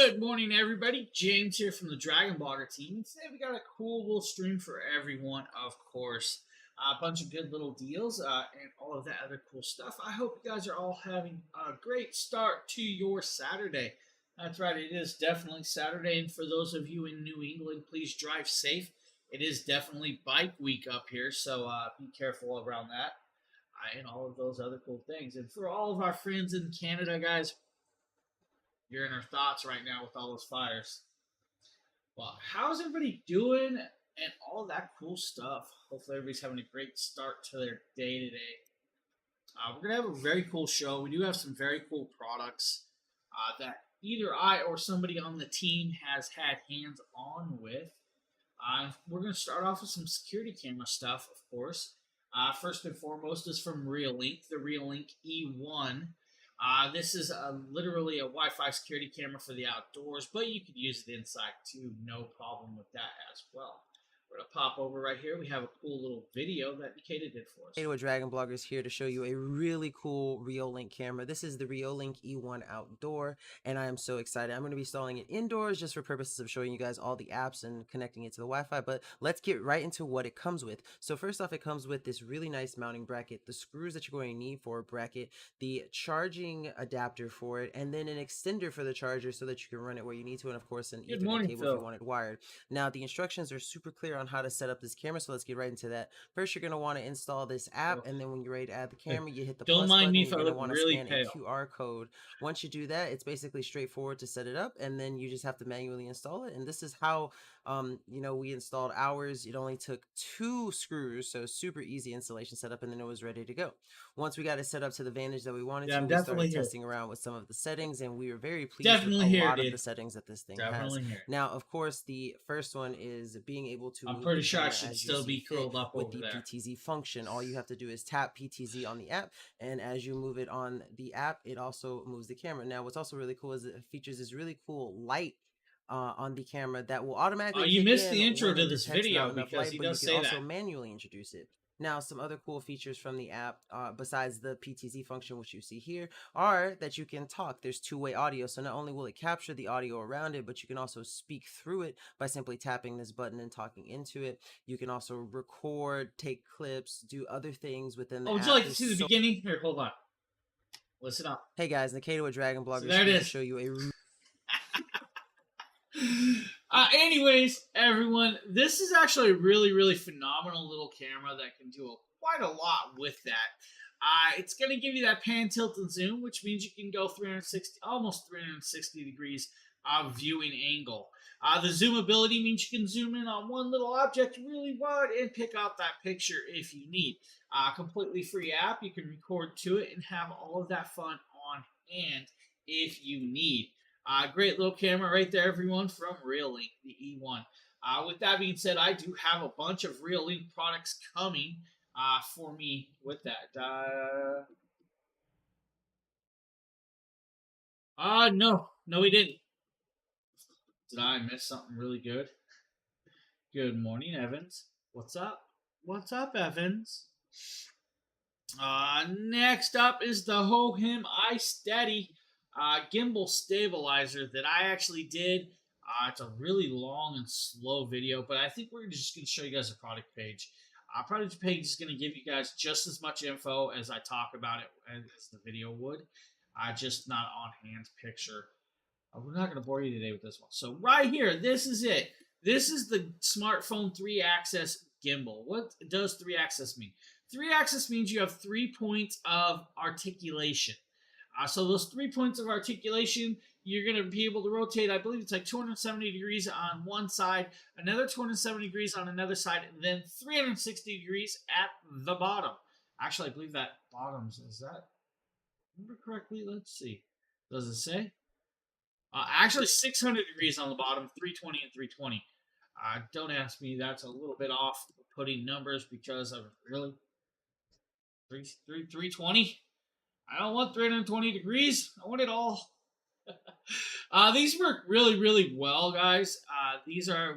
Good morning, everybody. James here from the Dragon Blogger team. And today we got a cool little stream for everyone, of course. A bunch of good little deals and all of that other cool stuff. I hope you guys are all having a great start to your Saturday. That's right, it is definitely Saturday. And for those of you in New England, please drive safe. It is definitely bike week up here, so be careful around that and all of those other cool things. And for all of our friends in Canada, guys, you're in our thoughts right now with all those fires. Well, how's everybody doing and all that cool stuff? Hopefully, everybody's having a great start to their day today. We're going to have a very cool show. We do have some very cool products that either I or somebody on the team has had hands on with. We're going to start off with some security camera stuff, of course. First and foremost is from Reolink, the Reolink E1. This is literally a Wi-Fi security camera for the outdoors, but you could use it inside too. No problem with that as well. We're going to pop over right here. We have a cool little video that Nikita did for us. Hey, Dragon Bloggers here to show you a really cool Reolink camera. This is the Reolink E1 Outdoor, and I am so excited. I'm going to be installing it indoors just for purposes of showing you guys all the apps and connecting it to the Wi-Fi, but let's get right into what it comes with. So first off, it comes with this really nice mounting bracket, the screws that you're going to need for a bracket, the charging adapter for it, and then an extender for the charger so that you can run it where you need to, and of course an Ethernet cable if you want it wired. Now, the instructions are super clear on how to set up this camera, so let's get right into that. First, you're going to want to install this app, and then when you're ready to add the camera, you hit the plus button. You're going to want to scan a QR code. Once you do that, it's basically straightforward to set it up, and then you just have to manually install it. And this is how we installed ours. It only took 2 screws, so super easy installation setup, and then it was ready to go. Once we got it set up to the vantage that we wanted to, we started testing around with some of the settings, and we were very pleased with a lot of the settings that this thing has. Now, of course, the first one is being able to I'm pretty sure I should still be curled up with over the there. PTZ function. All you have to do is tap PTZ on the app, and as you move it on the app, it also moves the camera. Now, what's also really cool is it features this really cool light on the camera that will automatically. You missed the intro to this video because he does say that. You can also manually introduce it. Now, some other cool features from the app, besides the PTZ function, which you see here, are that you can talk. There's 2-way audio, so not only will it capture the audio around it, but you can also speak through it by simply tapping this button and talking into it. You can also record, take clips, do other things within the app. Would you like to see the beginning? Here, hold on. Listen up. Hey guys, Nikita with Dragon Blogger. So there it is. To show you a anyways, everyone, this is actually a really phenomenal little camera that can do quite a lot with that. It's going to give you that pan, tilt, and zoom, which means you can go almost 360 degrees of viewing angle. The zoom ability means you can zoom in on one little object really wide and pick out that picture if you need. Completely free app. You can record to it and have all of that fun on hand if you need. Great little camera right there, everyone, from Reolink, the E1. With that being said, I do have a bunch of Reolink products coming for me with that. No, we didn't. Did I miss something really good? Good morning, Evans. What's up? What's up, Evans? Next up is the Hohem iSteady gimbal stabilizer that I actually did. It's a really long and slow video, but I think we're just going to show you guys a product page. Product page is going to give you guys just as much info as I talk about it as the video would, just not on hand picture. We're not going to bore you today with this one. So right here, this is it. This is the smartphone 3-axis gimbal. What does 3-axis mean? 3-axis means you have 3 points of articulation. So those 3 points of articulation, you're going to be able to rotate, I believe it's like 270 degrees on one side, another 270 degrees on another side, and then 360 degrees at the bottom. Actually, I believe that bottoms, is that, remember correctly? Let's see. Does it say? Actually, 600 degrees on the bottom, 320 and 320. Don't ask me. That's a little bit off putting numbers because of really 320. I don't want 320 degrees. I want it all. These work really well, guys.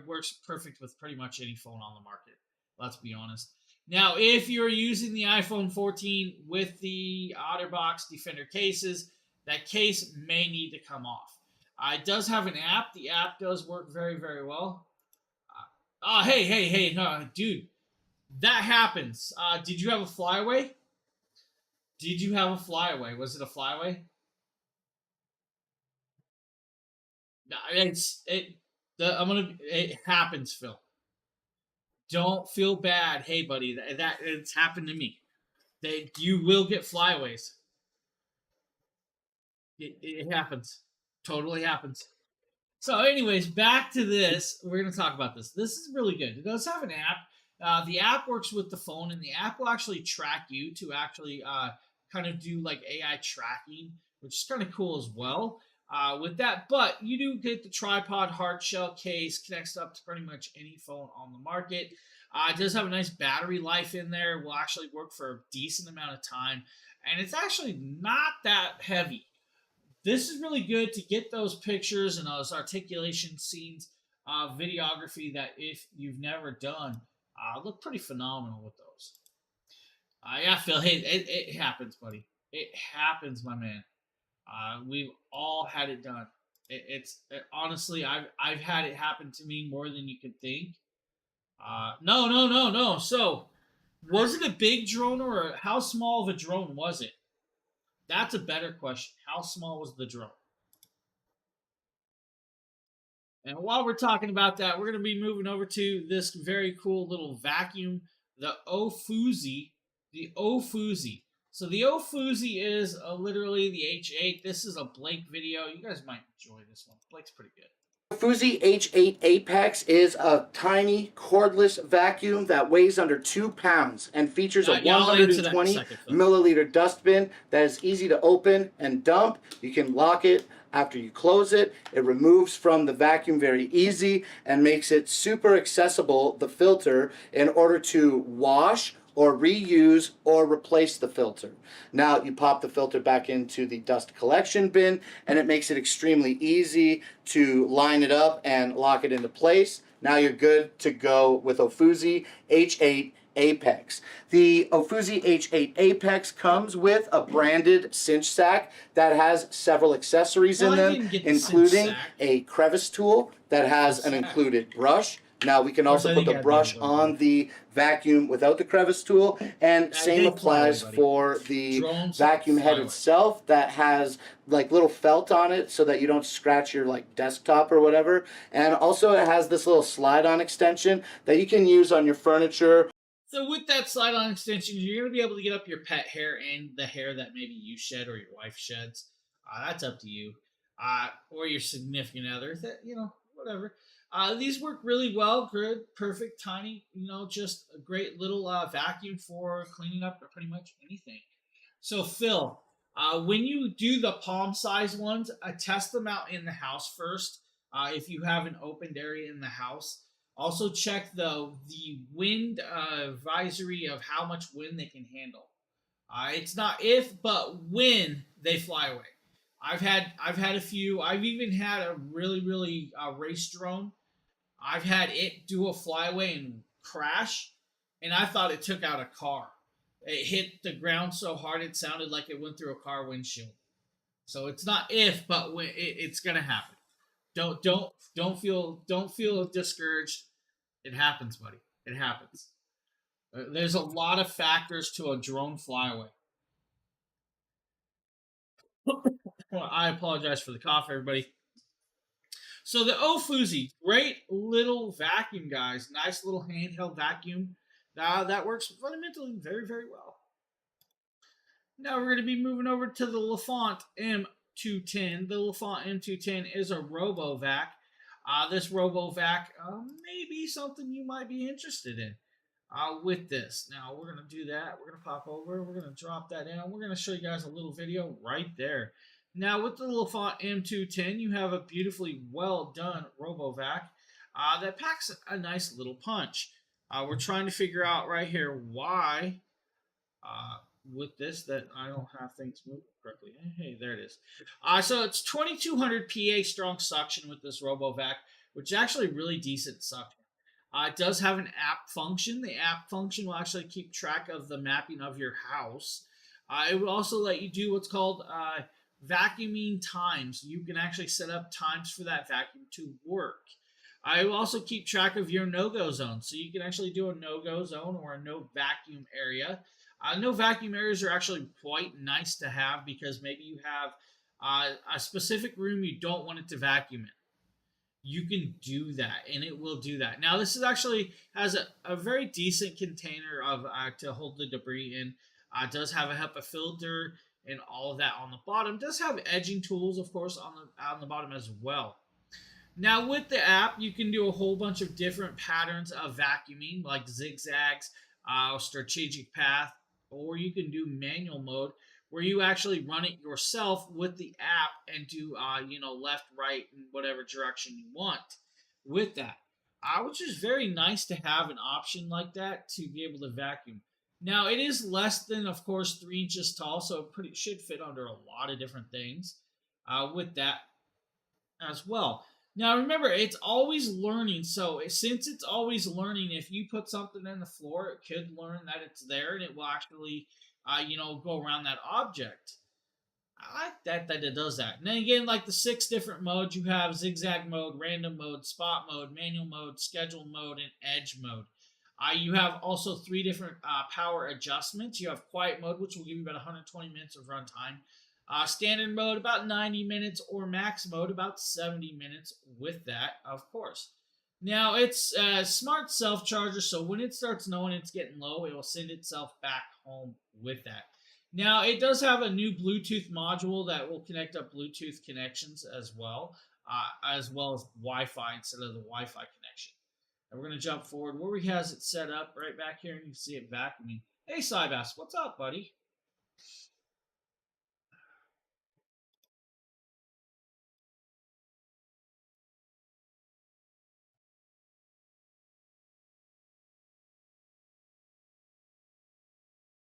Works perfect with pretty much any phone on the market. Let's be honest. Now, if you're using the iPhone 14 with the OtterBox Defender cases, that case may need to come off. It does have an app. The app does work very, very well. Hey, no, dude, that happens. Did you have a flyaway? Did you have a flyaway? Was it a flyaway? No, I'm gonna. It happens, Phil. Don't feel bad. Hey, buddy, that it's happened to me. You will get flyaways. It happens. Totally happens. So, anyways, back to this. We're going to talk about this. This is really good. It does have an app. The app works with the phone, and the app will actually track you to actually kind of do like AI tracking, which is kind of cool as well. With that, but you do get the tripod hard shell case, connects up to pretty much any phone on the market. It does have a nice battery life in there. Will actually work for a decent amount of time, and it's actually not that heavy. This is really good to get those pictures and those articulation scenes, videography that if you've never done, look pretty phenomenal with those. Yeah, Phil. Hey, it happens, buddy. It happens, my man. We've all had it done. Honestly, I've had it happen to me more than you could think. No. So, was it a big drone or how small of a drone was it? That's a better question. How small was the drone? And while we're talking about that, we're going to be moving over to this very cool little vacuum, the Ofuzi. The Ofuzi. So the Ofuzi is literally the H8. This is a Blake video. You guys might enjoy this one. Blake's pretty good. Ofuzi H8 Apex is a tiny cordless vacuum that weighs under 2 pounds and features a 120 milliliter dustbin that is easy to open and dump. You can lock it after you close it. It removes from the vacuum very easy and makes it super accessible, the filter, in order to wash or reuse or replace the filter. Now you pop the filter back into the dust collection bin and it makes it extremely easy to line it up and lock it into place. Now you're good to go with Ofuzi H8 Apex. The Ofuzi H8 Apex comes with a branded cinch sack that has several accessories in them, including a crevice tool that has an included brush. Now we can also put the brush on the vacuum without the crevice tool, and same applies for the vacuum head itself that has like little felt on it so that you don't scratch your like desktop or whatever. And also it has this little slide-on extension that you can use on your furniture. So with that slide-on extension, you're going to be able to get up your pet hair and the hair that maybe you shed or your wife sheds. That's up to you. Or your significant other. That, whatever. These work really well. Good, perfect, tiny, just a great little vacuum for cleaning up pretty much anything. So, Phil, when you do the palm size ones, test them out in the house first. If you have an opened area in the house, also check the wind advisory of how much wind they can handle. It's not if, but when they fly away. I've had a few. I've even had a really race drone. I've had it do a flyaway and crash, and I thought it took out a car. It hit the ground so hard it sounded like it went through a car windshield. So it's not if, but when it's gonna happen. Don't feel discouraged. It happens, buddy. It happens. There's a lot of factors to a drone flyaway. Well, I apologize for the cough, everybody. So the Ofuzi, great little vacuum, guys. Nice little handheld vacuum. That works fundamentally very well. Now we're going to be moving over to the LaFont M210. The LaFont M210 is a RoboVac. This RoboVac may be something you might be interested in with this. Now we're going to do that. We're going to pop over. We're going to drop that down. We're going to show you guys a little video right there. Now, with the LaFont M210, you have a beautifully well done RoboVac that packs a nice little punch. We're trying to figure out right here why with this that I don't have things moving correctly. Hey, there it is. So it's 2200 PA strong suction with this RoboVac, which is actually really decent suction. It does have an app function. The app function will actually keep track of the mapping of your house. It will also let you do what's called vacuuming times. You can actually set up times for that vacuum to work. I will also keep track of your no-go zone, so you can actually do a no-go zone or a no vacuum area. No vacuum areas are actually quite nice to have because maybe you have a specific room you don't want it to vacuum in. You can do that, and it will do that. Now, this is actually has a very decent container of to hold the debris in. Does have a HEPA filter and all of that on the bottom. Does have edging tools, of course, on the bottom as well. Now, with the app, you can do a whole bunch of different patterns of vacuuming, like zigzags, strategic path, or you can do manual mode, where you actually run it yourself with the app and do, left, right, and whatever direction you want with that. Which is very nice to have an option like that to be able to vacuum. Now, it is less than, of course, 3 inches tall, so it should fit under a lot of different things with that as well. Now remember, it's always learning. So since it's always learning, if you put something in the floor, it could learn that it's there, and it will actually, go around that object. I like that it does that. And then again, like the 6 different modes, you have zigzag mode, random mode, spot mode, manual mode, scheduled mode, and edge mode. You have also 3 different power adjustments. You have quiet mode, which will give you about 120 minutes of runtime. Standard mode about 90 minutes, or max mode about 70 minutes with that, of course. Now, it's a smart self-charger, so when it starts knowing it's getting low, it will send itself back home with that. Now, it does have a new Bluetooth module that will connect up Bluetooth connections as well as Wi-Fi instead of the Wi-Fi connection. And we're going to jump forward where he has it set up right back here, and you can see it vacuuming. Hey, Cybass, what's up, buddy?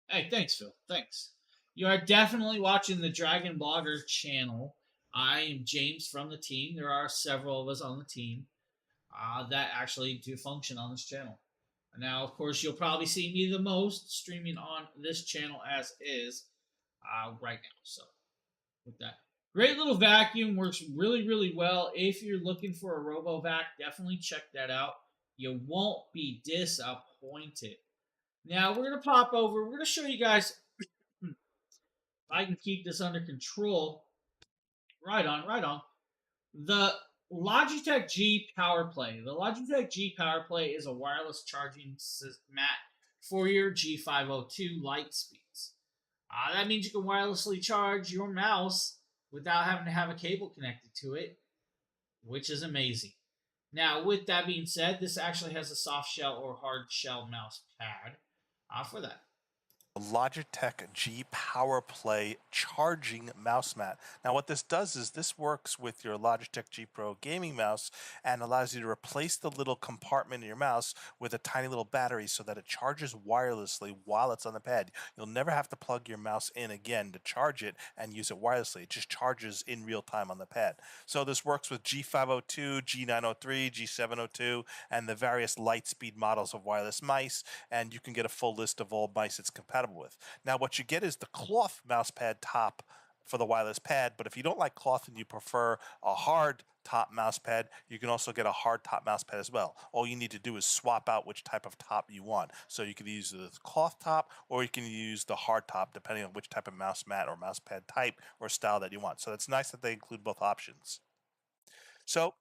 Hey, thanks, Phil. Thanks. You are definitely watching the Dragon Blogger channel. I am James from the team. There are several of us on the team that actually do function on this channel. Now, of course, you'll probably see me the most streaming on this channel as is right now. So, with that. Great little vacuum. Works really, really well. If you're looking for a RoboVac, definitely check that out. You won't be disappointed. Now, we're going to pop over. We're going to show you guys if I can keep this under control. Right on. The Logitech G PowerPlay. The Logitech G PowerPlay is a wireless charging mat for your G502 light speeds. That means you can wirelessly charge your mouse without having to have a cable connected to it, which is amazing. Now, with that being said, this actually has a soft shell or hard shell mouse pad for that. Logitech G PowerPlay charging mouse mat. Now what this does is this works with your Logitech G Pro gaming mouse and allows you to replace the little compartment in your mouse with a tiny little battery so that it charges wirelessly while it's on the pad. You'll never have to plug your mouse in again to charge it and use it wirelessly. It just charges in real time on the pad. So this works with G502, G903, G702, and the various light speed models of wireless mice, and you can get a full list of all mice it's compatible with. Now what you get is the cloth mouse pad top for the wireless pad, but if you don't like cloth and you prefer a hard top mouse pad, you can also get a hard top mouse pad as well. All you need to do is swap out which type of top you want. So you can use the cloth top or you can use the hard top depending on which type of mouse mat or mouse pad type or style that you want. So it's nice that they include both options. So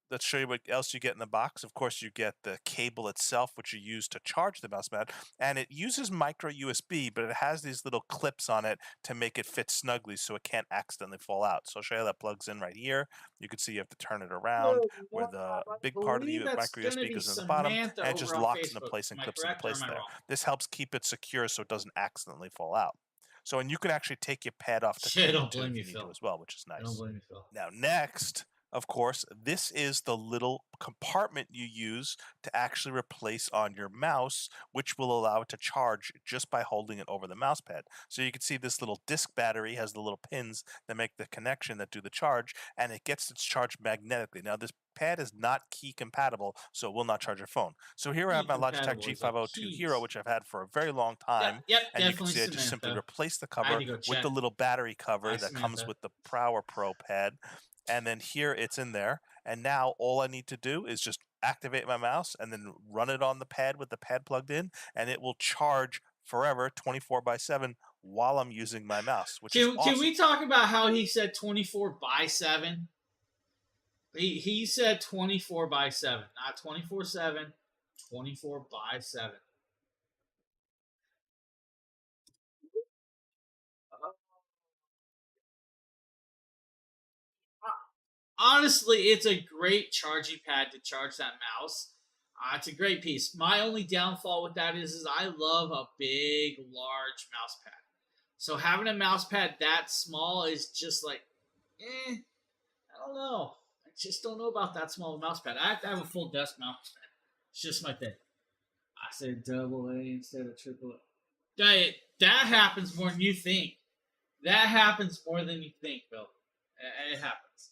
let's show you what else you get in the box. Of course, you get the cable itself, which you use to charge the mouse mat, and it uses micro USB, but it has these little clips on it to make it fit snugly so it can't accidentally fall out. So I'll show you how that plugs in right here. You can see you have to turn it around where the big part of the micro USB goes in the bottom, and it just locks into place and clips into place there. This helps keep it secure so it doesn't accidentally fall out. So, and you can actually take your pad off to clean it too if you need to as well, which is nice. Don't blame me, Phil. Now, next, of course, this is the little compartment you use to actually replace on your mouse, which will allow it to charge just by holding it over the mouse pad. So you can see this little disc battery has the little pins that make the connection that do the charge, and it gets its charge magnetically. Now, this pad is not key compatible, so it will not charge your phone. So here I have my Logitech G502 Hero, which I've had for a very long time. Yep, and you can definitely see I just simply Samantha. replace the I had cover to go with the check. little battery cover Hi, that comes Samantha. with the Power Pro pad. And then here it's in there. And now all I need to do is just activate my mouse and then run it on the pad with the pad plugged in, and it will charge forever 24/7 while I'm using my mouse, which is awesome. Can we talk about how he said 24/7? He said 24/7, not 24/7, 24/7. Honestly, it's a great charging pad to charge that mouse. It's a great piece. My only downfall with that is I love a big, large mouse pad. So having a mouse pad that small is just like, I don't know. I just don't know about that small mouse pad. I have to have a full desk mouse pad. It's just my thing. I said double A instead of triple A. That happens more than you think. That happens more than you think, Bill. It happens.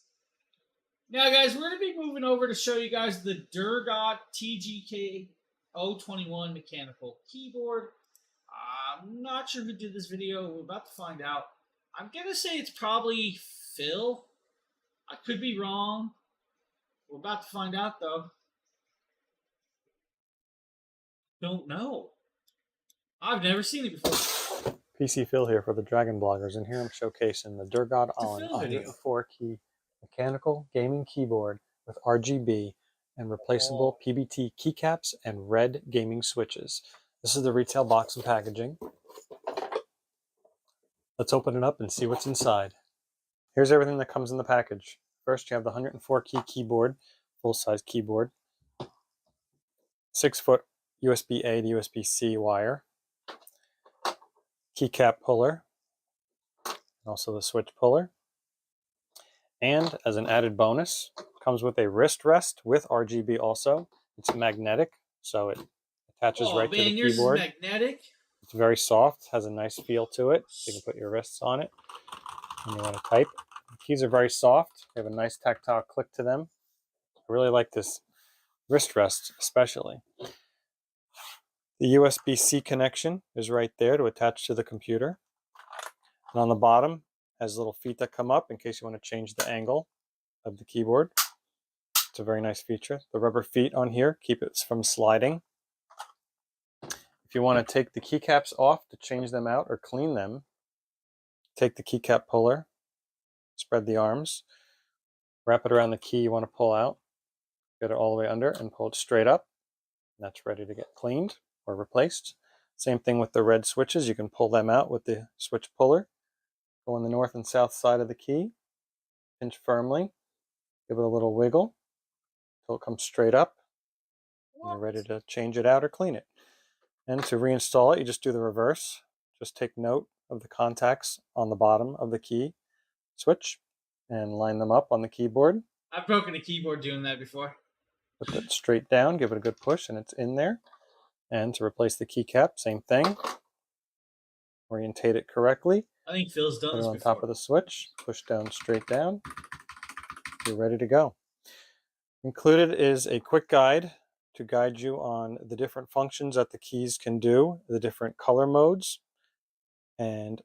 Now, guys, we're going to be moving over to show you guys the Durgot TGK 021 mechanical keyboard. I'm not sure who did this video. We're about to find out. I'm going to say it's probably Phil. I could be wrong. We're about to find out, though. Don't know. I've never seen it before. PC Phil here for the Dragon Bloggers, and here I'm showcasing the Durgot Allen 104 key mechanical gaming keyboard with RGB and replaceable PBT keycaps and red gaming switches. This is the retail box and packaging. Let's open it up and see what's inside. Here's everything that comes in the package. First, you have the 104 key keyboard, full-size keyboard, 6-foot USB-A to USB-C wire, keycap puller, and also the switch puller. And as an added bonus, comes with a wrist rest with RGB also. It's magnetic, so it attaches right to the keyboard. Yours is magnetic? It's very soft, has a nice feel to it. So you can put your wrists on it when you want to type. The keys are very soft. They have a nice tactile click to them. I really like this wrist rest especially. The USB-C connection is right there to attach to the computer. And on the bottom has little feet that come up in case you want to change the angle of the keyboard. It's a very nice feature. The rubber feet on here keep it from sliding. If you want to take the keycaps off to change them out or clean them, take the keycap puller, spread the arms, wrap it around the key you want to pull out, get it all the way under and pull it straight up. And that's ready to get cleaned or replaced. Same thing with the red switches. You can pull them out with the switch puller. Go on the north and south side of the key, pinch firmly, give it a little wiggle until it comes straight up. And you're ready to change it out or clean it. And to reinstall it, you just do the reverse. Just take note of the contacts on the bottom of the key switch and line them up on the keyboard. I've broken a keyboard doing that before. Put it straight down, give it a good push, and it's in there. And to replace the keycap, same thing. Orientate it correctly. I think Phil's done this before. Put it on top of the switch, push down, straight down. You're ready to go. Included is a quick guide to guide you on the different functions that the keys can do, the different color modes. And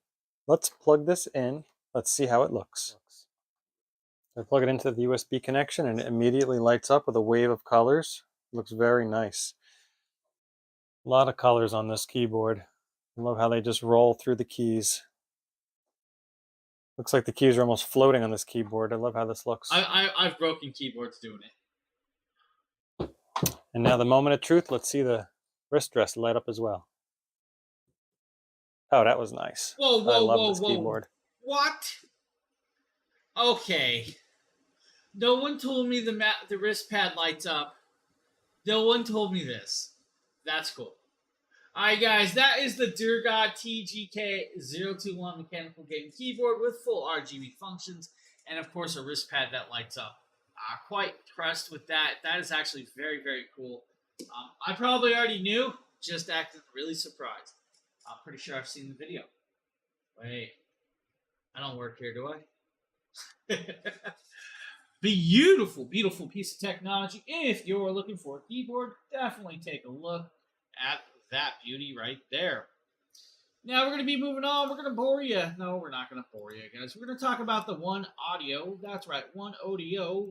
let's plug this in. Let's see how it looks. I plug it into the USB connection and it immediately lights up with a wave of colors. It looks very nice. A lot of colors on this keyboard. I love how they just roll through the keys. Looks like the keys are almost floating on this keyboard. I love how this looks. I've broken keyboards doing it. And now the moment of truth. Let's see the wrist rest light up as well. Oh, that was nice. Whoa, I love this keyboard. What? Okay. No one told me the wrist pad lights up. No one told me this. That's cool. Alright guys, that is the Durgot TGK 021 mechanical gaming keyboard with full RGB functions and of course a wrist pad that lights up. Quite impressed with that. That is actually very, very cool. I probably already knew, just acted really surprised. I'm pretty sure I've seen the video. Wait, I don't work here, do I? Beautiful, beautiful piece of technology. If you're looking for a keyboard, definitely take a look at that beauty right there. Now we're going to be moving on. We're going to bore you. No, we're not going to bore you, guys. We're going to talk about the One Audio. That's right, One Audio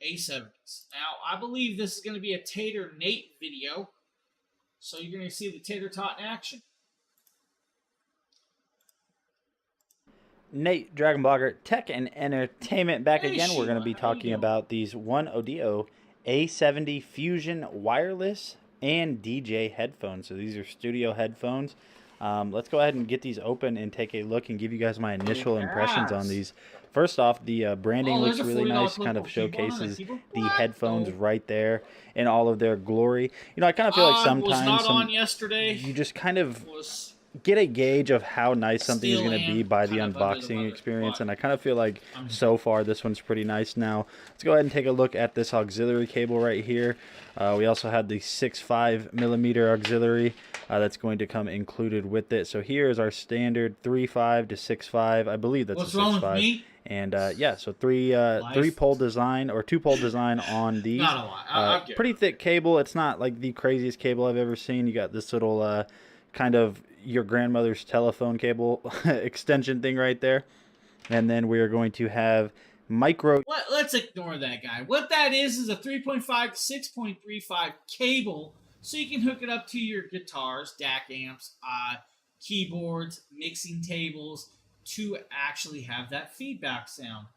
A70s. Now, I believe this is going to be a Tater Nate video, so you're going to see the Tater Tot in action. Nate, Dragon Blogger, Tech and Entertainment back Hey, again. We're going to Sheila, be how you talking doing? about these One Audio A70 Fusion wireless and DJ headphones. So these are studio headphones. Let's go ahead and get these open and take a look and give you guys my initial impressions on Yes. these. First off, the branding there's looks a really $40 nice, kind of clickable keyboard on that showcases keyboard. the What? headphones Oh. right there in all of their glory. You know, I kind of feel like Was sometimes not on yesterday. you just kind of Was get a gauge of how nice something is Still going to be am by the kind of under the unboxing weather, experience, but and I kind of feel like I'm- so far this one's pretty nice. Now let's go ahead and take a look at this auxiliary cable right here. We also have the 6.5 millimeter auxiliary that's going to come included with it. So here is our standard 3.5 to 6.5. I believe that's What's a wrong with 6.5. me? And yeah, so three pole design or 2 pole design on these. Not a lot. I'll get Pretty thick cable. It's not like the craziest cable I've ever seen. You got this little kind of your grandmother's telephone cable extension thing right there. And then we are going to have micro. Let's ignore that guy. What that is a 3.5 to 6.35 cable, so you can hook it up to your guitars, DAC amps, keyboards, mixing tables, to actually have that feedback sound.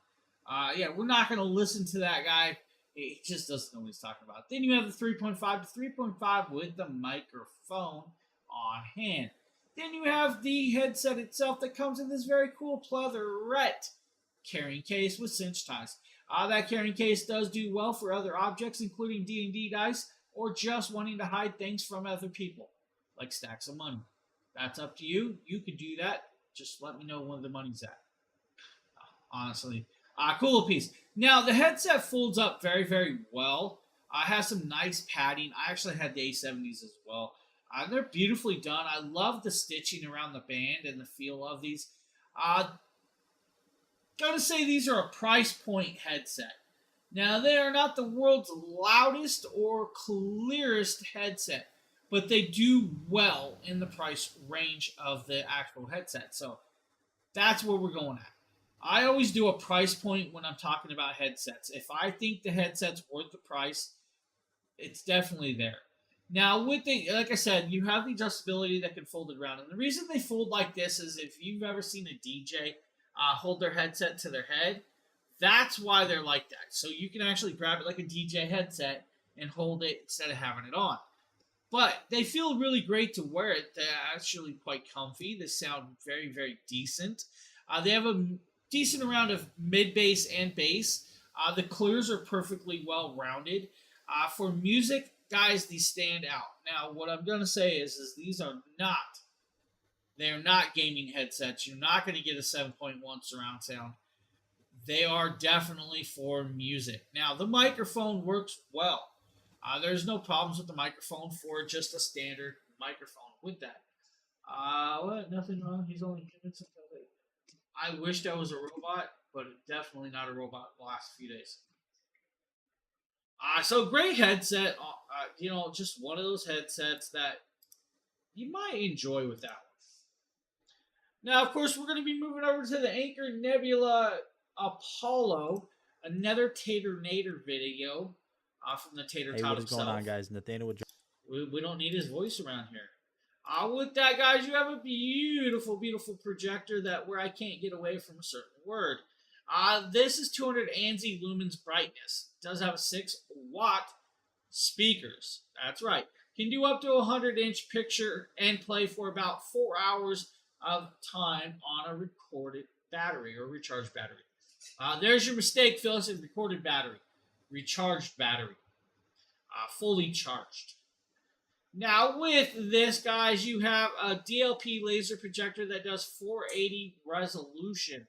Yeah, we're not going to listen to that guy. He just doesn't know what he's talking about. Then you have the 3.5 to 3.5 with the microphone on hand. Then you have the headset itself that comes in this very cool pleatherette carrying case with cinch ties. That carrying case does do well for other objects, including D&D dice, or just wanting to hide things from other people, like stacks of money. That's up to you. You can do that. Just let me know when the money's at. Honestly. Cool piece. Now, the headset folds up very, very well. It has some nice padding. I actually had the A70s as well. They're beautifully done. I love the stitching around the band and the feel of these. Gotta say, these are a price point headset. Now, they are not the world's loudest or clearest headset, but they do well in the price range of the actual headset. So that's where we're going at. I always do a price point when I'm talking about headsets. If I think the headset's worth the price, it's definitely there. Now, with the, like I said, you have the adjustability that can fold it around. And the reason they fold like this is if you've ever seen a DJ hold their headset to their head, that's why they're like that. So you can actually grab it like a DJ headset and hold it instead of having it on. But they feel really great to wear it. They're actually quite comfy. They sound very, very decent. They have a decent amount of mid-bass and bass. The clears are perfectly well-rounded. For music, guys, these stand out. Now, what I'm going to say is these are not, they're not gaming headsets. You're not going to get a 7.1 surround sound. They are definitely for music. Now, the microphone works well. There's no problems with the microphone for just a standard microphone with that. What? Nothing wrong. He's only convinced himself. I wished I was a robot, but definitely not a robot the last few days. So great headset. Just one of those headsets that you might enjoy with that one. Now, of course, we're going to be moving over to the Anker Nebula Apollo, another Tater Nader video from the Tater Tot What is himself. going on, guys? Nathaniel with We don't need his voice around here. With that, guys, you have a beautiful, beautiful projector where I can't get away from a certain word. This is 200 ANSI lumens brightness. It does have a 6-watt speakers. That's right. Can do up to a 100-inch picture and play for about 4 hours of time on a recorded battery or recharged battery. There's your mistake, Phyllis. It's recorded battery. Recharged battery. Fully charged. Now, with this, guys, you have a DLP laser projector that does 480 resolution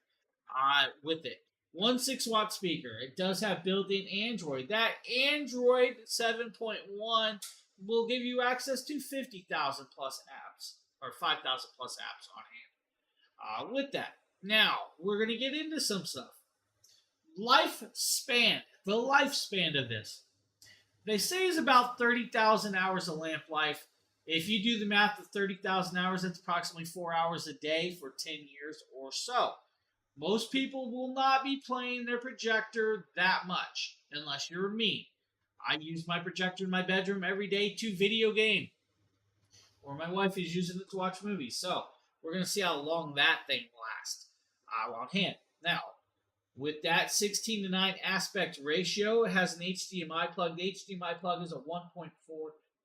with it. One 6-watt speaker. It does have built-in Android. That Android 7.1 will give you access to 50,000 plus apps, or 5,000 plus apps on hand. With that, now we're going to get into some stuff. Lifespan. The lifespan of this. They say is about 30,000 hours of lamp life. If you do the math of 30,000 hours, that's approximately 4 hours a day for 10 years or so. Most people will not be playing their projector that much, unless you're me. I use my projector in my bedroom every day to video game. Or my wife is using it to watch movies. So, we're going to see how long that thing lasts on hand. Now, with that 16:9 aspect ratio, it has an HDMI plug. The HDMI plug is a 1.4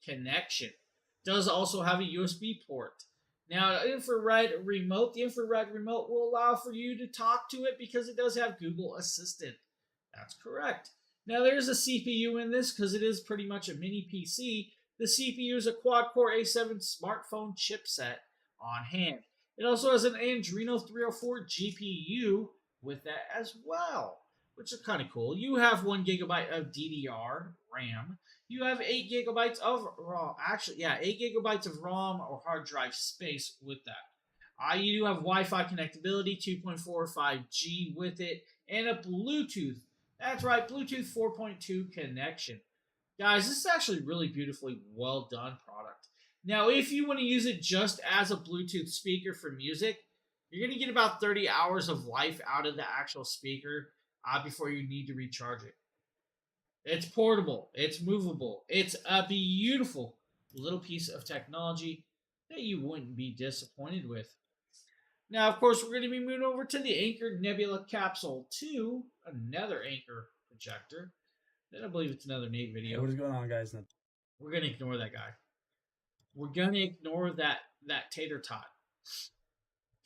connection. It does also have a USB port. Now, infrared remote. The infrared remote will allow for you to talk to it because it does have Google Assistant. That's correct. Now, there's a CPU in this because it is pretty much a mini PC. The CPU is a quad-core A7 smartphone chipset on hand. It also has an Adreno 304 GPU with that as well, which is kind of cool. You have 1 gigabyte of DDR RAM. You have 8 gigabytes of ROM. Actually, yeah, 8 gigabytes of ROM or hard drive space with that. You do have Wi-Fi connectability, 2.45G with it, and a Bluetooth. That's right, Bluetooth 4.2 connection. Guys, this is actually really beautifully well done product. Now, if you want to use it just as a Bluetooth speaker for music, you're going to get about 30 hours of life out of the actual speaker before you need to recharge it. It's portable. It's movable. It's a beautiful little piece of technology that you wouldn't be disappointed with. Now, of course, we're going to be moving over to the Anker Nebula Capsule 2, another Anker projector. Then I believe it's another Nate video. Hey, what is going on, guys? We're going to ignore that guy. We're going to ignore that tater tot.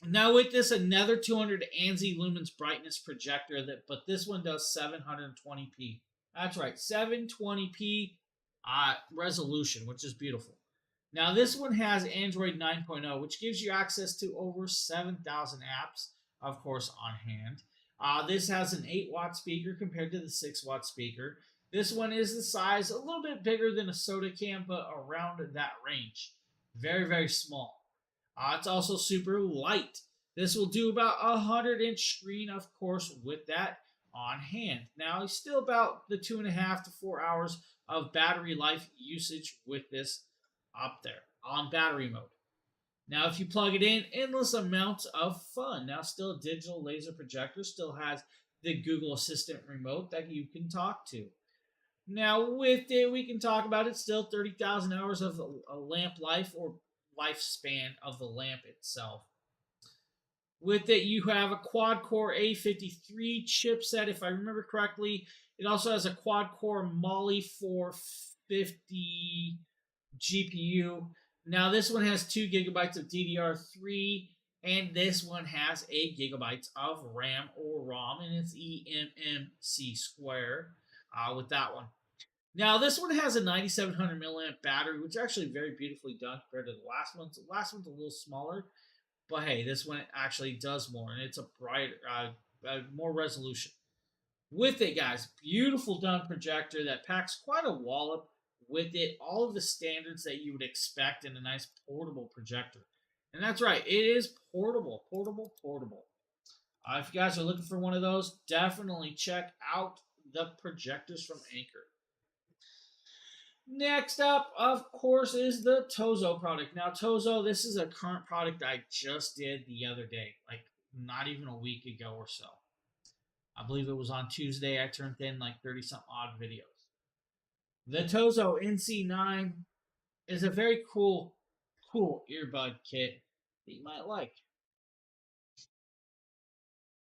Now with this, another 200 ANSI lumens brightness projector, but this one does 720p. That's right, 720p resolution, which is beautiful. Now this one has Android 9.0, which gives you access to over 7,000 apps, of course, on hand. This has an 8-watt speaker compared to the 6-watt speaker. This one is the size, a little bit bigger than a soda can, but around that range. Very, very small. It's also super light. This will do about a 100-inch screen, of course, with that on hand. Now, it's still about the 2.5 to 4 hours of battery life usage with this up there on battery mode. Now, if you plug it in, endless amounts of fun. Now, still a digital laser projector, still has the Google Assistant remote that you can talk to. Now, with it, we can talk about it still 30,000 hours of a lamp life or lifespan of the lamp itself. With it, you have a quad-core A53 chipset, if I remember correctly. It also has a quad-core Mali 450 GPU. Now, this one has 2 gigabytes of DDR3, and this one has 8 gigabytes of RAM or ROM, and it's eMMC square with that one. Now, this one has a 9700 milliamp battery, which is actually very beautifully done compared to the last one. The last one's a little smaller, but hey, this one actually does more, and it's a brighter, more resolution. With it, guys, beautiful done projector that packs quite a wallop with it. All of the standards that you would expect in a nice portable projector. And that's right, it is portable, portable. If you guys are looking for one of those, definitely check out the projectors from Anker. Next up, of course, is the Tozo product. Now, Tozo, this is a current product I just did the other day, like not even a week ago or so. I believe it was on Tuesday. I turned in like 30-something odd videos. The Tozo NC9 is a very cool earbud kit that you might like.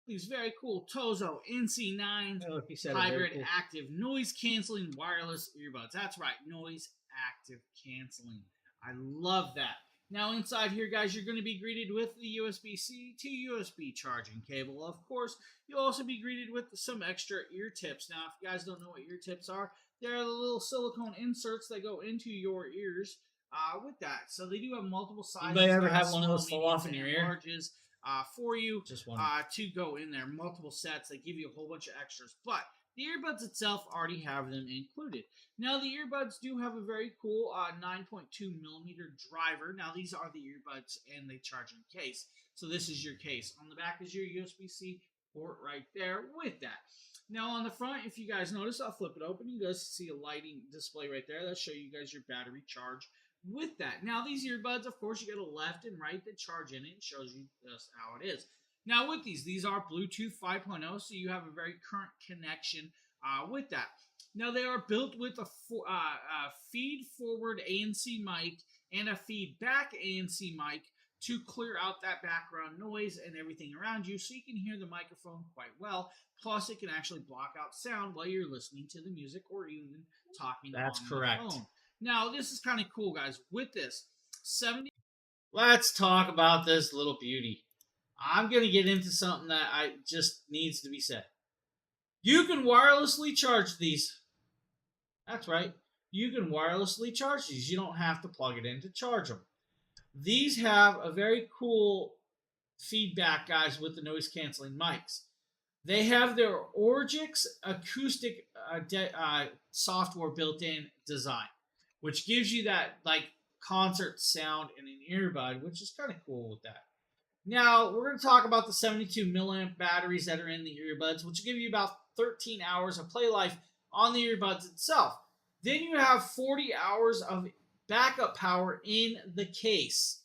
These very cool Tozo NC9 hybrid cool active noise canceling wireless earbuds. That's right, noise active canceling. I love that. Now inside here, guys, you're going to be greeted with the USB-C to USB charging cable. Of course, you'll also be greeted with some extra ear tips. Now, if you guys don't know what ear tips are, they're the little silicone inserts that go into your ears with that. So they do have multiple sizes. Anybody ever have one of those fall off in your ear? Larges. for you Just one. to go in there. Multiple sets. They give you a whole bunch of extras. But the earbuds itself already have them included. Now, the earbuds do have a very cool 9.2 millimeter driver. Now, these are the earbuds and they charge in case. So this is your case. On the back is your USB-C port right there with that. Now, on the front, if you guys notice, I'll flip it open. You guys see a lighting display right there. That'll show you guys your battery charge with that. Now, these earbuds, of course, you get a left and right that charge in it. It shows you just how it is. Now, with these are Bluetooth 5.0, so you have a very current connection with that. Now, they are built with a feed-forward ANC mic and a feedback ANC mic to clear out that background noise and everything around you so you can hear the microphone quite well. Plus, it can actually block out sound while you're listening to the music or even talking on the phone. Now, this is kind of cool, guys. With this, let's talk about this little beauty. I'm going to get into something that just needs to be said. You can wirelessly charge these. That's right. You can wirelessly charge these. You don't have to plug it in to charge them. These have a very cool feedback, guys, with the noise canceling mics. They have their Orgix acoustic software built-in design, which gives you that like concert sound in an earbud, which is kind of cool with that. Now, we're going to talk about the 72 milliamp batteries that are in the earbuds, which will give you about 13 hours of play life on the earbuds itself. Then you have 40 hours of backup power in the case.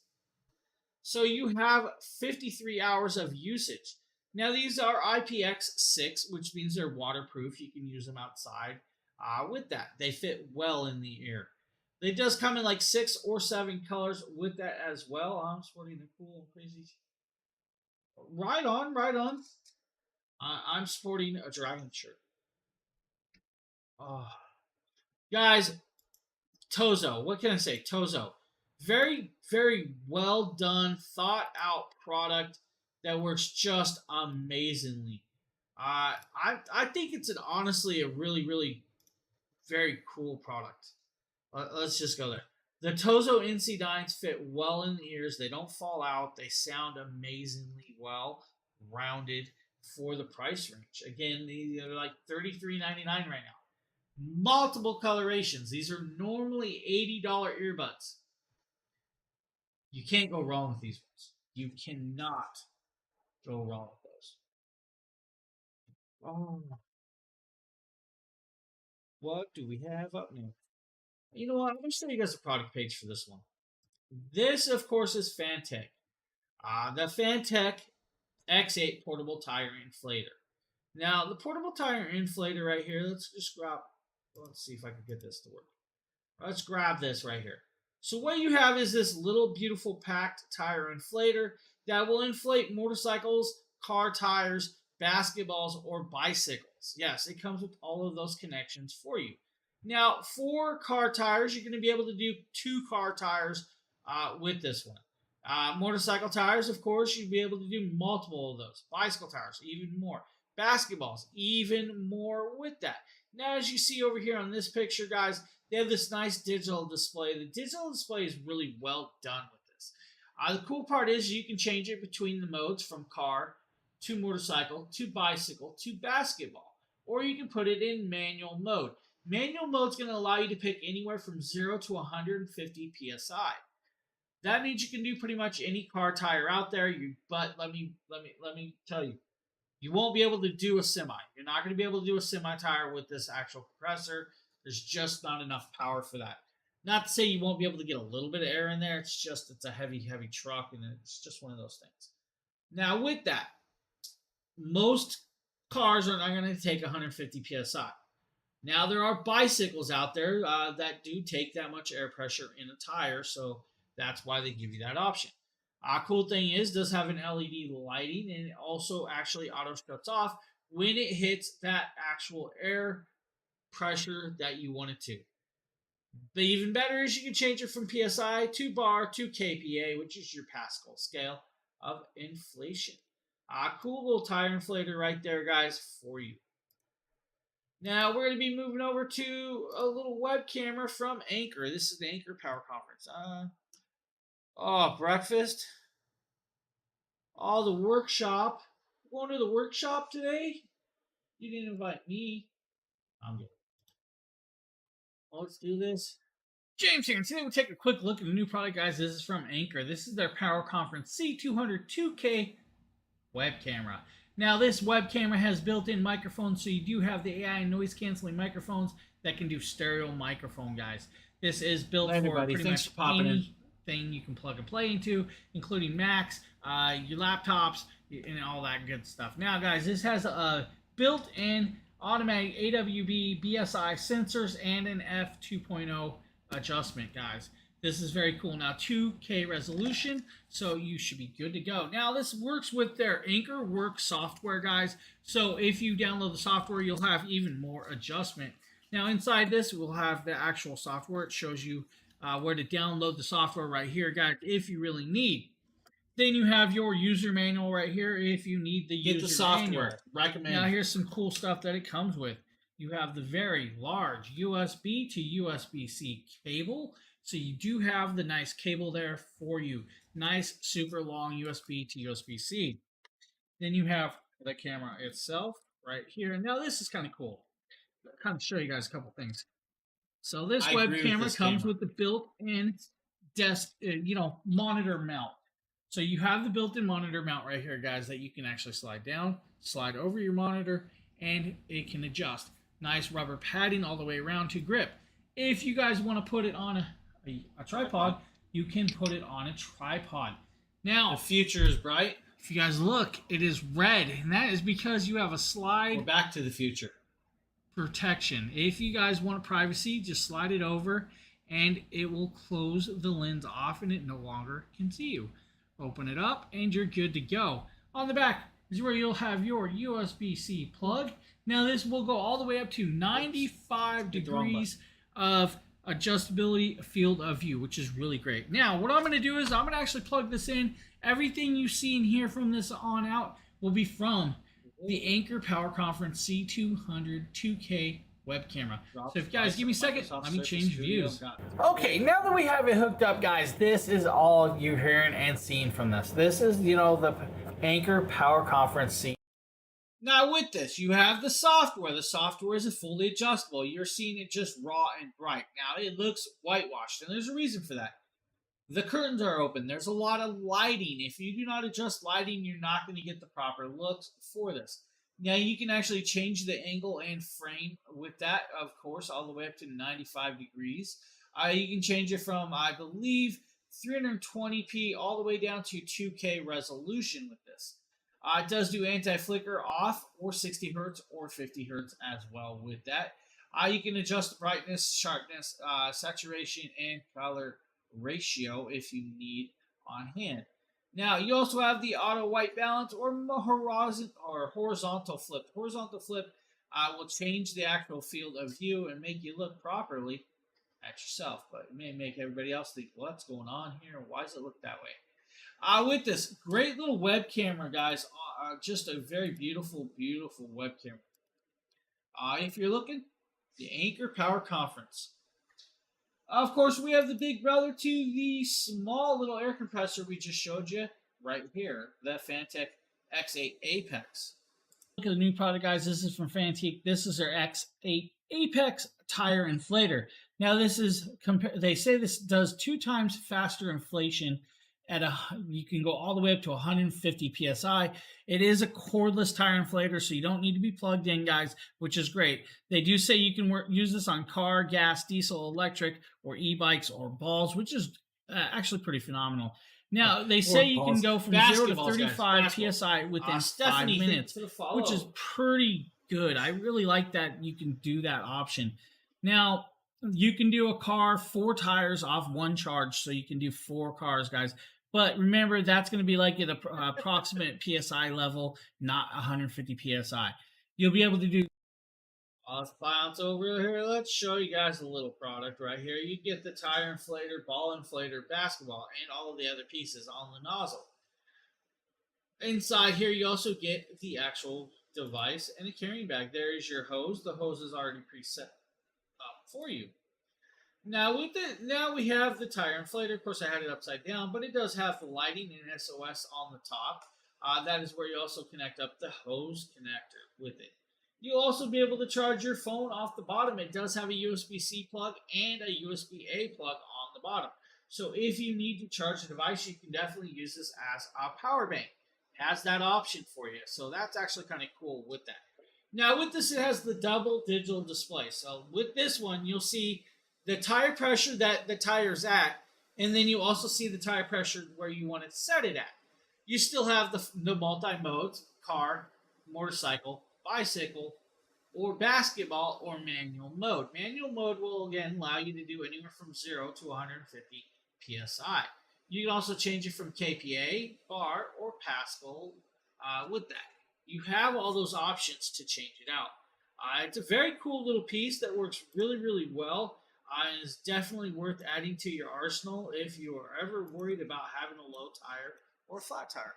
So you have 53 hours of usage. Now, these are IPX6, which means they're waterproof. You can use them outside with that. They fit well in the ear. They does come in like 6 or 7 colors with that as well. I'm sporting a cool, crazy. Right on, right on. I'm sporting a dragon shirt. Oh. Guys, Tozo. What can I say? Tozo. Very, very well done, thought out product that works just amazingly. I think it's honestly a really, really very cool product. Let's just go there. The Tozo NC9s fit well in the ears. They don't fall out. They sound amazingly well rounded for the price range. Again, they're like $33.99 right now. Multiple colorations. These are normally $80 earbuds. You can't go wrong with these ones. You cannot go wrong with those. Oh. What do we have up now? You know what? I'm going to show you guys the product page for this one. This, of course, is Fantech. The Fantech X8 portable tire inflator. Now, the portable tire inflator right here, let's see if I can get this to work. Let's grab this right here. So what you have is this little beautiful packed tire inflator that will inflate motorcycles, car tires, basketballs, or bicycles. Yes, it comes with all of those connections for you. Now, for car tires, you're going to be able to do 2 car tires with this one. Motorcycle tires, of course, you'd be able to do multiple of those. Bicycle tires, even more. Basketballs, even more with that. Now, as you see over here on this picture, guys, they have this nice digital display. The digital display is really well done with this. The cool part is you can change it between the modes from car to motorcycle to bicycle to basketball. Or you can put it in manual mode. Manual mode is going to allow you to pick anywhere from 0 to 150 psi. That means you can do pretty much any car tire out there. But let me tell you, you won't be able to do a semi. You're not going to be able to do a semi tire with this actual compressor. There's just not enough power for that. Not to say you won't be able to get a little bit of air in there. It's a heavy, heavy truck, and it's just one of those things. Now, with that, most cars are not going to take 150 psi. Now, there are bicycles out there that do take that much air pressure in a tire, so that's why they give you that option. Cool thing is, it does have an LED lighting, and it also actually auto shuts off when it hits that actual air pressure that you want it to. But even better is you can change it from PSI to bar to kPa, which is your Pascal scale of inflation. Cool little tire inflator right there, guys, for you. Now, we're going to be moving over to a little web camera from Anker. This is the Anker Power Conference. Breakfast. all the workshop. Going to the workshop today? You didn't invite me. I'm good. Well, let's do this. James here, and today we'll take a quick look at a new product, guys. This is from Anker. This is their Power Conference C200 2K web camera. Now, this web camera has built-in microphones, so you do have the AI noise canceling microphones that can do stereo microphone, guys. This is built for pretty much anything you can plug and play into, including Macs, your laptops, and all that good stuff. Now, guys, this has a built-in automatic AWB BSI sensors and an f2.0 adjustment, guys. This is very cool. Now, 2K resolution, so you should be good to go. Now, this works with their Anker Works software, guys. So if you download the software, you'll have even more adjustment. Now, inside this, we'll have the actual software. It shows you where to download the software right here, guys, if you really need. Then you have your user manual right here if you need the user software. Recommend. Now, here's some cool stuff that it comes with. You have the very large USB to USB-C cable. So you do have the nice cable there for you. Nice, super long USB to USB-C. Then you have the camera itself right here. And now this is kind of cool. I'll kind of show you guys a couple things. So this web camera comes with the built-in desk, monitor mount. So you have the built-in monitor mount right here, guys, that you can actually slide down, slide over your monitor, and it can adjust. Nice rubber padding all the way around to grip. If you guys want to put it on a tripod, you can put it on a tripod. Now, the future is bright. If you guys look, it is red, and that is because you have a slide. We're back to the future. Protection. If you guys want privacy, just slide it over, and it will close the lens off, and it no longer can see you. Open it up, and you're good to go. On the back is where you'll have your USB-C plug. Now, this will go all the way up to 95 degrees of adjustability field of view, which is really great. Now, what I'm going to do is I'm going to actually plug this in. Everything you see in here from this on out will be from the Anker Power Conference C200 2K web camera. So if you guys give me a second, let me change views. Okay, now that we have it hooked up, guys, this is all you're hearing and seeing from this. This is, the Anker Power Conference C. Now with this, you have the software. The software is fully adjustable. You're seeing it just raw and bright. Now it looks whitewashed, and there's a reason for that. The curtains are open. There's a lot of lighting. If you do not adjust lighting, you're not going to get the proper looks for this. Now you can actually change the angle and frame with that, of course, all the way up to 95 degrees. You can change it from, I believe, 320p all the way down to 2K resolution with this. It does do anti-flicker off or 60 hertz or 50 hertz as well with that. You can adjust the brightness, sharpness, saturation, and color ratio if you need on hand. Now, you also have the auto white balance or horizontal flip. Horizontal flip will change the actual field of view and make you look properly at yourself, but it may make everybody else think, what's going on here? Why does it look that way? With this great little web camera, guys, just a very beautiful, beautiful web camera. If you're looking, the Anker Power Conference. Of course, we have the big brother to the small little air compressor we just showed you right here, the Fanatec X8 Apex. Look at the new product, guys. This is from Fanatec. This is their X8 Apex tire inflator. Now, this is they say this does 2 times faster inflation. You can go all the way up to 150 psi. It is a cordless tire inflator, so you don't need to be plugged in, guys, which is great. They do say you can use this on car, gas, diesel, electric, or e-bikes or balls, which is actually pretty phenomenal. Now, they say you can go from 0 to 35 psi within 5 minutes, which is pretty good. I really like that you can do that option. Now, you can do a car 4 tires off 1 charge, so you can do 4 cars, guys. But remember, that's going to be like at an approximate PSI level, not 150 PSI. You'll be able to do... Let's bounce over here. Let's show you guys a little product right here. You get the tire inflator, ball inflator, basketball, and all of the other pieces on the nozzle. Inside here, you also get the actual device and a carrying bag. There is your hose. The hose is already preset up for you. Now we have the tire inflator. Of course, I had it upside down, but it does have the lighting and SOS on the top. That is where you also connect up the hose connector with it. You'll also be able to charge your phone off the bottom. It does have a USB-C plug and a USB-A plug on the bottom. So if you need to charge the device, you can definitely use this as a power bank. It has that option for you. So that's actually kind of cool with that. Now with this, it has the double digital display. So with this one, you'll see the tire pressure that the tire's at, and then you also see the tire pressure where you want to set it at. You still have the multi-modes, car, motorcycle, bicycle, or basketball, or manual mode. Manual mode will again allow you to do anywhere from 0 to 150 psi. You can also change it from kPa, bar, or Pascal with that. You have all those options to change it out. It's a very cool little piece that works really, really well. And is definitely worth adding to your arsenal if you are ever worried about having a low tire or a flat tire.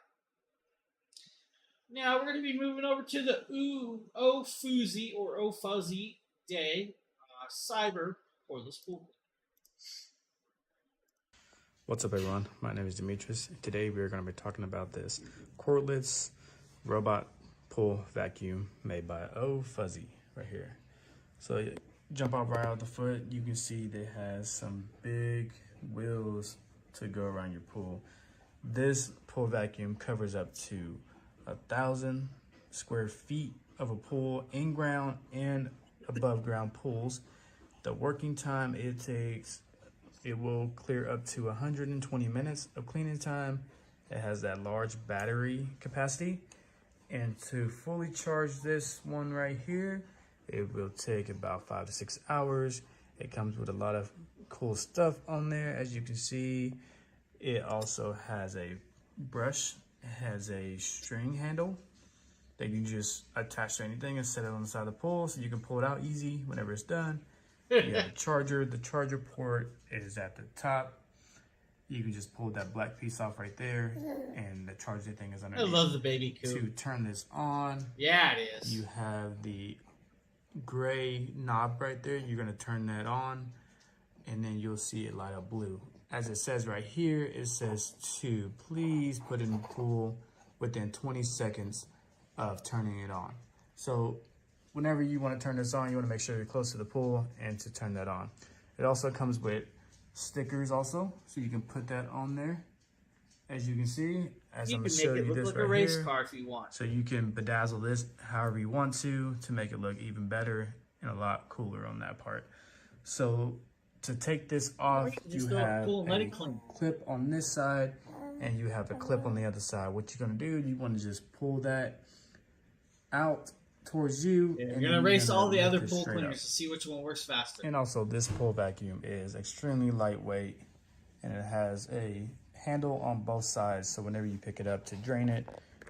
Now we're going to be moving over to the OFUZY or OFuzzy Day Cyber cordless pool. What's up, everyone? My name is Demetrius. Today we're going to be talking about this cordless robot pull vacuum made by OFuzzy right here. So jump off right out the foot, you can see that it has some big wheels to go around your pool. This pool vacuum covers up to 1,000 square feet of a pool, in ground and above ground pools. The working time it takes, it will clear up to 120 minutes of cleaning time. It has that large battery capacity, and to fully charge this one right here, it will take about 5 to 6 hours. It comes with a lot of cool stuff on there. As you can see, it also has a brush. It has a string handle that you can just attach to anything and set it on the side of the pool so you can pull it out easy whenever it's done. You have a charger. The charger port is at the top. You can just pull that black piece off right there, and the charging thing is underneath. I love the baby coupe. To turn this on, yeah, it is. you have the gray knob right there. You're going to turn that on, and then you'll see it light up blue. As it says right here, it says to please put it in the pool within 20 seconds of turning it on. So whenever you want to turn this on, you want to make sure you're close to the pool and to turn that on. It also comes with stickers also, so you can put that on there. As you can see, as I'm going to show you this right here. You can make it look like a race car if you want. So you can bedazzle this however you want to make it look even better and a lot cooler on that part. So to take this off, you have a clip on this side and you have a clip on the other side. What you're going to do, you want to just pull that out towards you. Yeah, you're going to race all the other pool cleaners to see which one works faster. And also, this pool vacuum is extremely lightweight, and it has a handle on both sides, so whenever you pick it up to drain it,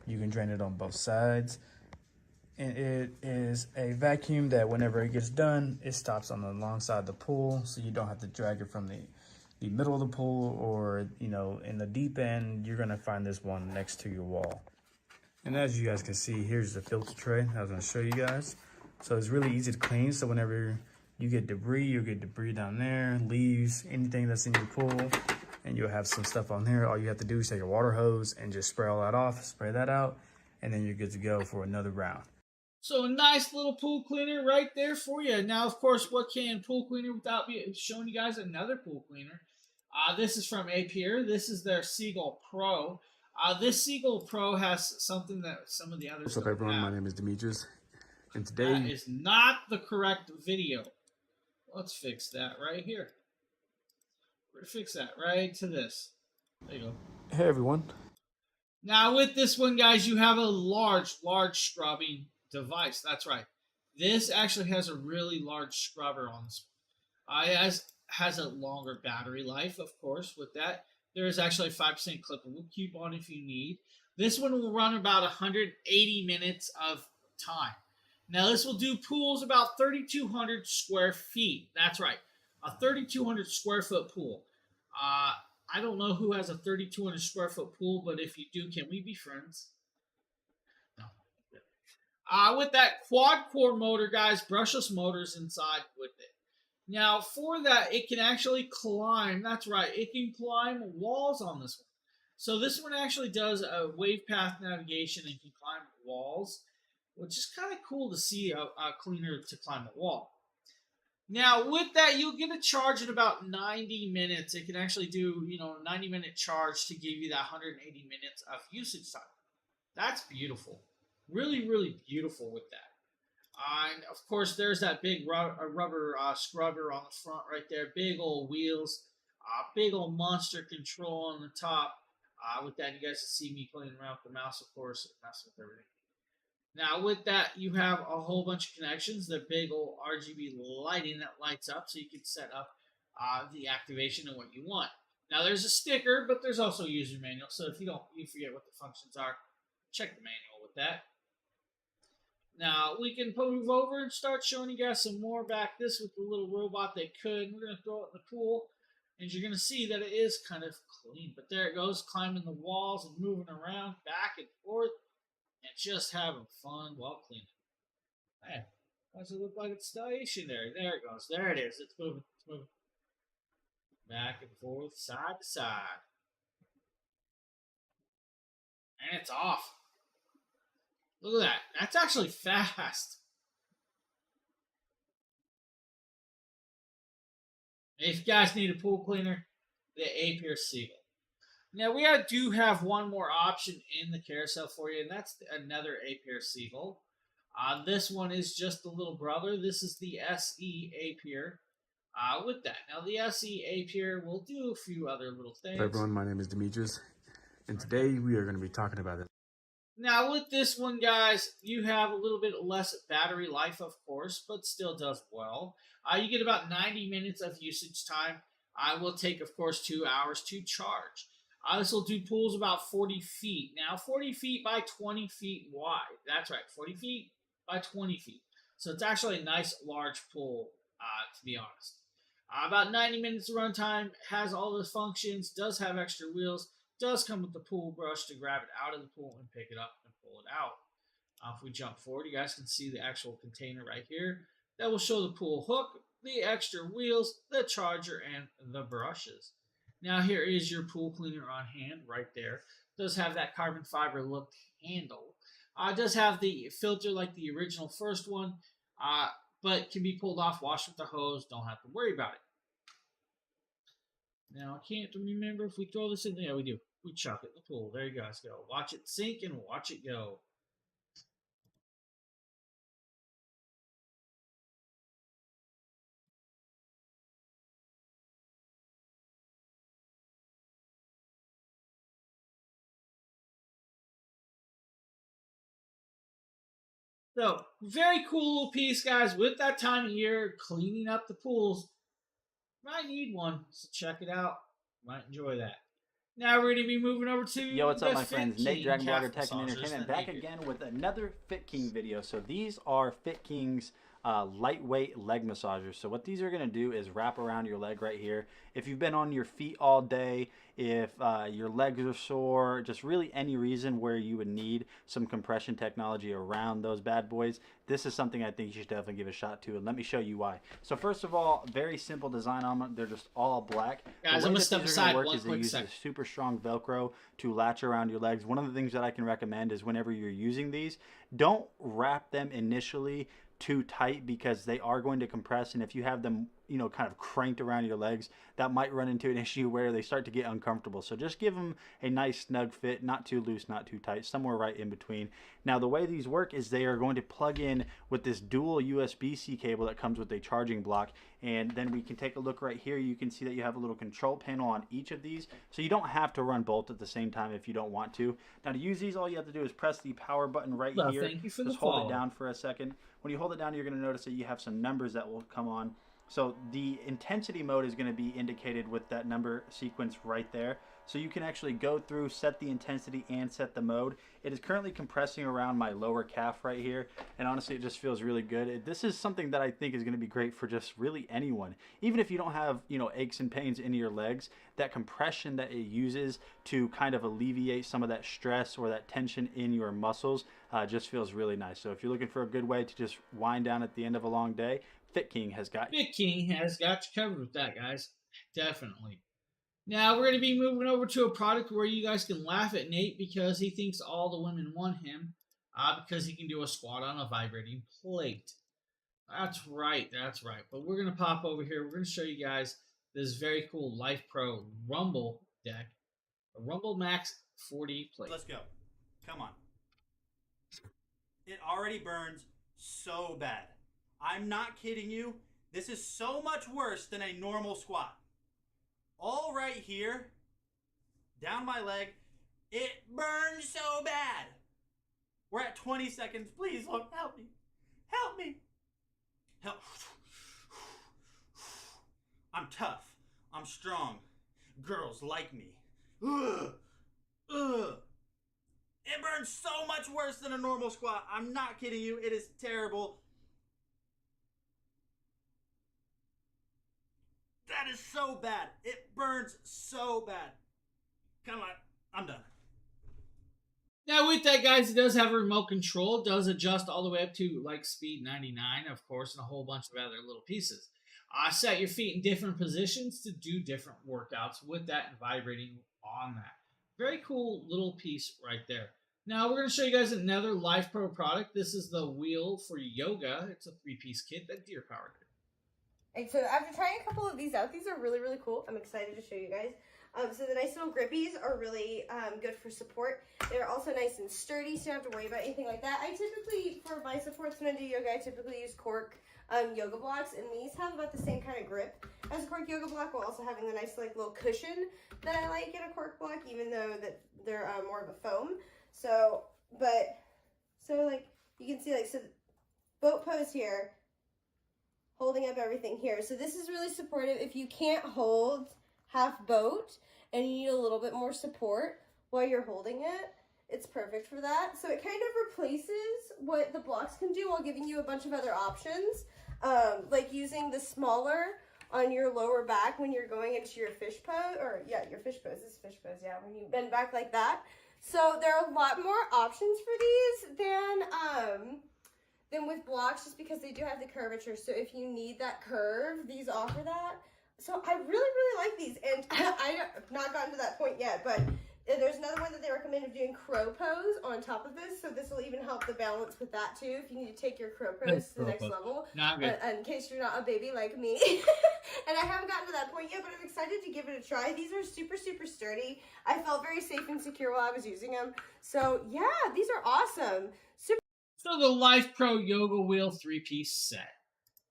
you can drain it on both sides. And it is a vacuum that whenever it gets done, it stops on the long side of the pool, so you don't have to drag it from the middle of the pool, or in the deep end. You're going to find this one next to your wall. And as you guys can see, here's the filter tray I was going to show you guys. So it's really easy to clean. So whenever you get debris, you'll get debris down there, leaves, anything that's in your pool, and you'll have some stuff on there. All you have to do is take a water hose and just spray all that off, spray that out, and then you're good to go for another round. So a nice little pool cleaner right there for you. Now, of course, what can pool cleaner without me showing you guys another pool cleaner? This is from Apier. This is their Seagull Pro. This Seagull Pro has something that some of the others What's up, everyone? My name is Demetrius, and today that is not the correct video. Let's fix that right here. We're gonna fix that right to this. There you go. Hey, everyone. Now with this one, guys, you have a large scrubbing device. That's right. This actually has a really large scrubber on this. It has a longer battery life, of course. With that, there is actually a 5% clippable coupon if you need. This one will run about 180 minutes of time. Now, this will do pools about 3,200 square feet. That's right, a 3,200 square foot pool. I don't know who has a 3,200 square foot pool, but if you do, can we be friends? No. With that quad core motor, guys, brushless motors inside with it. Now, for that, it can actually climb. That's right. It can climb walls on this one. So this one actually does a wave path navigation and can climb walls, which is kind of cool to see a cleaner to climb a wall. Now, with that, you'll get a charge in about 90 minutes. It can actually do, 90-minute charge to give you that 180 minutes of usage time. That's beautiful. Really, really beautiful with that. And, of course, there's that big rubber scrubber on the front right there. Big old wheels. Big old monster control on the top. With that, you guys can see me playing around with the mouse, of course, messing with everything. Now, with that, you have a whole bunch of connections. The big old RGB lighting that lights up, so you can set up the activation of what you want. Now, there's a sticker, but there's also a user manual. So if you forget what the functions are, check the manual with that. Now, we can move over and start showing you guys some more back. This with the little robot that could. We're going to throw it in the pool, and you're going to see that it is kind of clean. But there it goes, climbing the walls and moving around back and forth. And just having fun while cleaning. Man, why does it look like it's stationary? There it goes. There it is. It's moving. It's moving. Back and forth, side to side. And it's off. Look at that. That's actually fast. If you guys need a pool cleaner, the Apier Seagull. Now, we do have one more option in the carousel for you, and that's another Apier Seagull. This one is just the little brother. This is the SE Apier with that. Now, the SE Apier will do a few other little things. Hello everyone, my name is Demetrius, and today we are going to be talking about it. Now, with this one, guys, you have a little bit less battery life, of course, but still does well. You get about 90 minutes of usage time. Will take, of course, 2 hours to charge. This will do pools about 40 feet. Now, 40 feet by 20 feet wide. That's right, 40 feet by 20 feet. So it's actually a nice large pool, to be honest. About 90 minutes of runtime, has all the functions, does have extra wheels, does come with the pool brush to grab it out of the pool and pick it up and pull it out. If we jump forward, you guys can see the actual container right here. That will show the pool hook, the extra wheels, the charger, and the brushes. Now, here is your pool cleaner on hand right there. It does have that carbon fiber look handle. It does have the filter like the original first one, but can be pulled off, washed with the hose. Don't have to worry about it. Now, I can't remember if we throw this in. Yeah, we do. We chuck it in the pool. There you guys go. Watch it sink and watch it go. So, very cool little piece, guys. With that time of year, cleaning up the pools, might need one, so check it out. Might enjoy that. Now we're going to be moving over to Yo, what's up, my Fit friends? King Nate, Dragon calf Blogger Tech and massagers Entertainment, that back make it. again with another Fit King video. So these are Fit King's lightweight leg massagers. So what these are going to do is wrap around your leg right here. If you've been on your feet all day, if your legs are sore, just really any reason where you would need some compression technology around those bad boys, this is something I think you should definitely give a shot to, and let me show you why. So first of all, very simple design on them. They're just all black. Guys, the I'm way going to that step these are gonna aside work one is they quick use second. a super strong Velcro to latch around your legs. One of the things that I can recommend is whenever you're using these, don't wrap them initially too tight because they are going to compress, and if you have them kind of cranked around your legs, that might run into an issue where they start to get uncomfortable. So just give them a nice snug fit, not too loose, not too tight, somewhere right in between. Now the way these work is they are going to plug in with this dual USB-C cable that comes with a charging block, and then we can take a look right here. You can see that you have a little control panel on each of these, so you don't have to run both at the same time if you don't want to. Now to use these, all you have to do is press the power button right here. Thank you for just the hold follow. it down for a second. When you hold it down, you're going to notice that you have some numbers that will come on. So the intensity mode is going to be indicated with that number sequence right there. So you can actually go through, set the intensity and set the mode. It is currently compressing around my lower calf right here, and honestly it just feels really good. This is something that I think is going to be great for just really anyone. Even if you don't have aches and pains in your legs, that compression that it uses to kind of alleviate some of that stress or that tension in your muscles just feels really nice. So if you're looking for a good way to just wind down at the end of a long day, Fit King has got you. Fit King has got you covered with that, guys. Definitely. Now we're going to be moving over to a product where you guys can laugh at Nate because he thinks all the women want him because he can do a squat on a vibrating plate. That's right, that's right. But we're going to pop over here. We're going to show you guys this very cool Life Pro Rumble deck, a Rumble Max 40 plate. Let's go. Come on. It already burns so bad. I'm not kidding you. This is so much worse than a normal squat. All right here, down my leg, it burns so bad. We're at 20 seconds. Please, Lord, help me. Help me. Help. I'm tough. I'm strong. Girls like me. Ugh. Ugh. It burns so much worse than a normal squat. I'm not kidding you. It is terrible. That is so bad. It burns so bad. Come on. I'm done. Now with that, guys, it does have a remote control. It does adjust all the way up to like speed 99, of course, and a whole bunch of other little pieces. Set your feet in different positions to do different workouts with that and vibrating on that. Very cool little piece right there. Now we're going to show you guys another Life Pro product. This is the wheel for yoga. It's a 3-piece kit that Deer Power did. And so after trying a couple of these out, these are really, really cool. I'm excited to show you guys. So the nice little grippies are really good for support. They're also nice and sturdy, so you don't have to worry about anything like that. I typically, for my supports when I do yoga, I typically use cork yoga blocks, and these have about the same kind of grip as a cork yoga block, while also having the nice like little cushion that I like in a cork block, even though that they're more of a foam. So like you can see, like, so boat pose here, holding up everything here. So this is really supportive. If you can't hold half boat and you need a little bit more support while you're holding it, it's perfect for that. So it kind of replaces what the blocks can do while giving you a bunch of other options, like using the smaller on your lower back when you're going into your fish pose, or yeah, your fish pose. This is fish pose, yeah, when you bend back like that. So there are a lot more options for these than with blocks, just because they do have the curvature. So if you need that curve, these offer that. So I really, really like these, and I have not gotten to that point yet, but there's another one that they recommend of doing crow pose on top of this, so this will even help the balance with that too, if you need to take your crow pose to the next level, in case you're not a baby like me. And I haven't gotten to that point yet, but I'm excited to give it a try. These are super, super sturdy. I felt very safe and secure while I was using them. So yeah, these are awesome. So the Life Pro Yoga Wheel 3-piece set.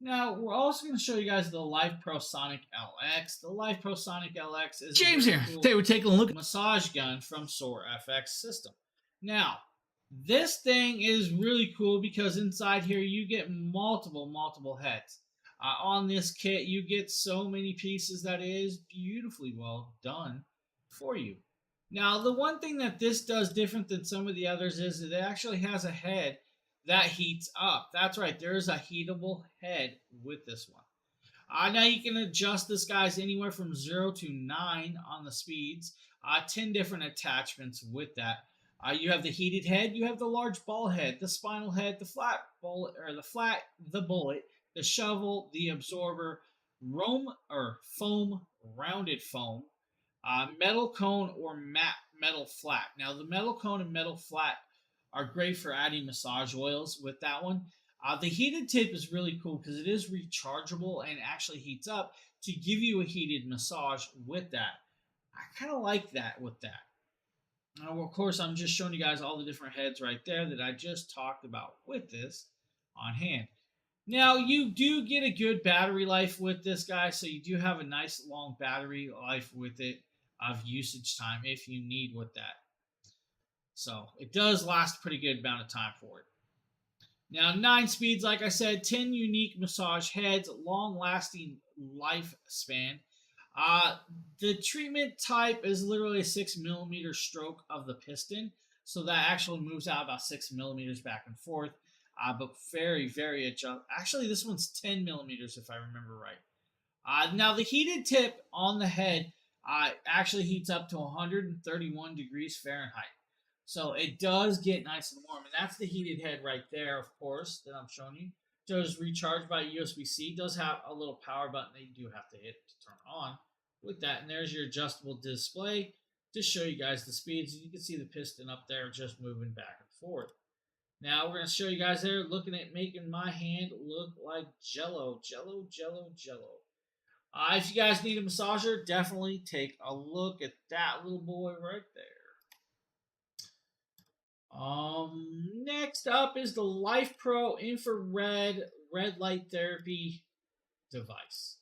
Now, we're also going to show you guys the Life Pro Sonic LX. The Life Pro Sonic LX is James here. Cool. Today we're taking a look at massage gun from Soar FX system. Now, this thing is really cool because inside here you get multiple heads. On this kit, you get so many pieces that is beautifully well done for you. Now, the one thing that this does different than some of the others is it actually has a head that heats up. That's right, there is a heatable head with this one. Now you can adjust this, guys, anywhere from 0 to 9 on the speeds. 10 different attachments with that. You have the heated head, you have the large ball head, the spinal head, the flat bullet, or the bullet, the shovel, the absorber, foam, rounded foam, metal cone, or matte metal flat. Now the metal cone and metal flat are great for adding massage oils with that one. The heated tip is really cool because it is rechargeable and actually heats up to give you a heated massage with that. I kind of like that with that. Now, of course, I'm just showing you guys all the different heads right there that I just talked about with this on hand. Now, you do get a good battery life with this, guy, so you do have a nice long battery life with it of usage time if you need with that. So it does last a pretty good amount of time for it. Now, 9 speeds, like I said, 10 unique massage heads, long-lasting lifespan. The treatment type is literally a 6mm stroke of the piston, so that actually moves out about 6mm back and forth. But very, very adjust. Actually, this one's 10mm if I remember right. Now, the heated tip on the head actually heats up to 131 degrees Fahrenheit. So it does get nice and warm. And that's the heated head right there, of course, that I'm showing you. It does recharge by USB-C. It does have a little power button that you do have to hit to turn on with that. And there's your adjustable display to show you guys the speeds. You can see the piston up there just moving back and forth. Now we're going to show you guys there looking at making my hand look like jello. Jello. If you guys need a massager, definitely take a look at that little boy right there. Next up is the Life Pro infrared red light therapy device.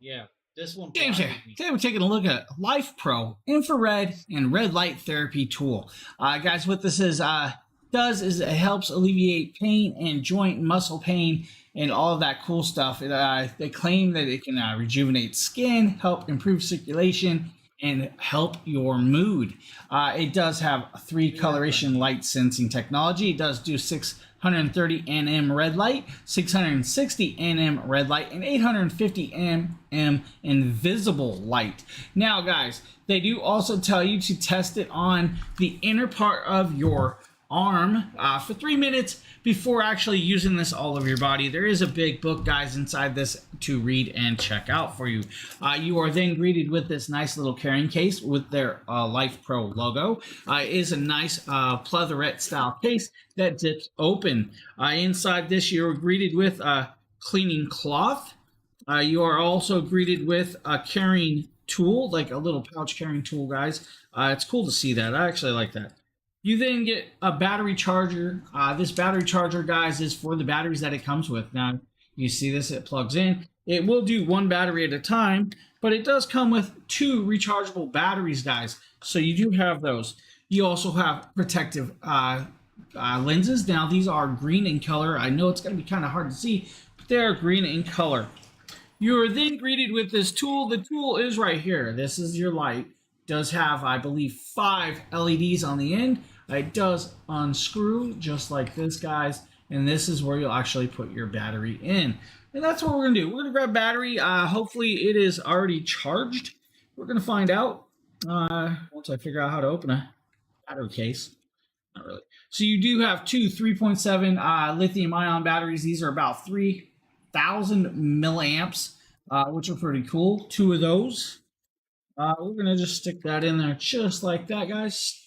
Yeah. This one. James here. Today we're taking a look at Life Pro infrared and red light therapy tool. Guys, what this does is it helps alleviate pain and joint and muscle pain and all of that cool stuff. They claim that it can rejuvenate skin, help improve circulation, and help your mood. It does have 3 coloration light sensing technology. It does do 630 nm red light, 660 nm red light, and 850 nm invisible light. Now, guys, they do also tell you to test it on the inner part of your arm for 3 minutes before actually using this all over your body. There is a big book, guys, inside this to read and check out for you. You are then greeted with this nice little carrying case with their Life Pro logo. It is a nice pleatherette style case that zips open. Inside this, you're greeted with a cleaning cloth. You are also greeted with a carrying tool, like a little pouch carrying tool, guys. It's cool to see that. I actually like that. You then get a battery charger. This battery charger, guys, is for the batteries that it comes with. Now, you see this, it plugs in. It will do 1 battery at a time, but it does come with 2 rechargeable batteries, guys. So you do have those. You also have protective lenses. Now, these are green in color. I know it's going to be kind of hard to see, but they are green in color. You are then greeted with this tool. The tool is right here. This is your light. It does have, I believe, 5 LEDs on the end. It does unscrew just like this, guys, and this is where you'll actually put your battery in. And that's what we're going to do. We're going to grab battery. Hopefully it is already charged. We're going to find out once I figure out how to open a battery case. Not really. So you do have 2 3.7 lithium-ion batteries. These are about 3,000 milliamps, which are pretty cool. 2 of those. We're going to just stick that in there just like that, guys.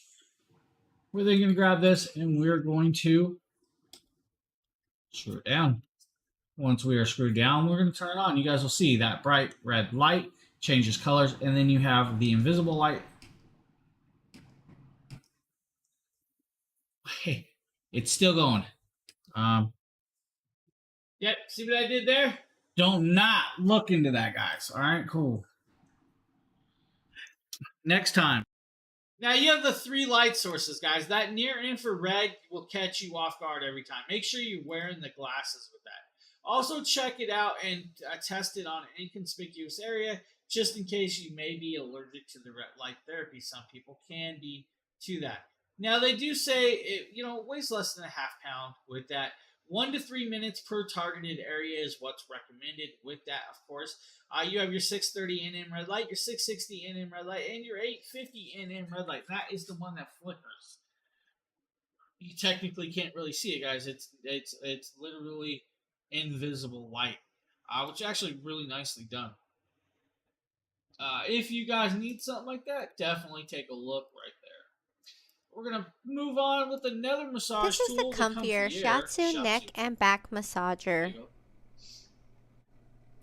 We're then going to grab this and we're going to screw it down. Once we are screwed down, we're going to turn it on. You guys will see that bright red light changes colors, and then you have the invisible light. Hey, it's still going. Yep, see what I did there? Don't not look into that, guys. All right, cool. Next time. Now you have the 3 light sources, guys. That near infrared will catch you off guard every time. Make sure you're wearing the glasses with that. Also check it out and test it on an inconspicuous area just in case you may be allergic to the red light therapy. Some people can be to that. Now they do say it, weighs less than a ½ pound with that. 1 to 3 minutes per targeted area is what's recommended with that, of course. You have your 630 nm red light, your 660 nm red light, and your 850 nm red light. That is the one that flickers. You technically can't really see it, guys. It's literally invisible light, which is actually really nicely done. If you guys need something like that, definitely take a look right there. We're going to move on with another massage tool. This is the comfier Shiatsu neck and back massager.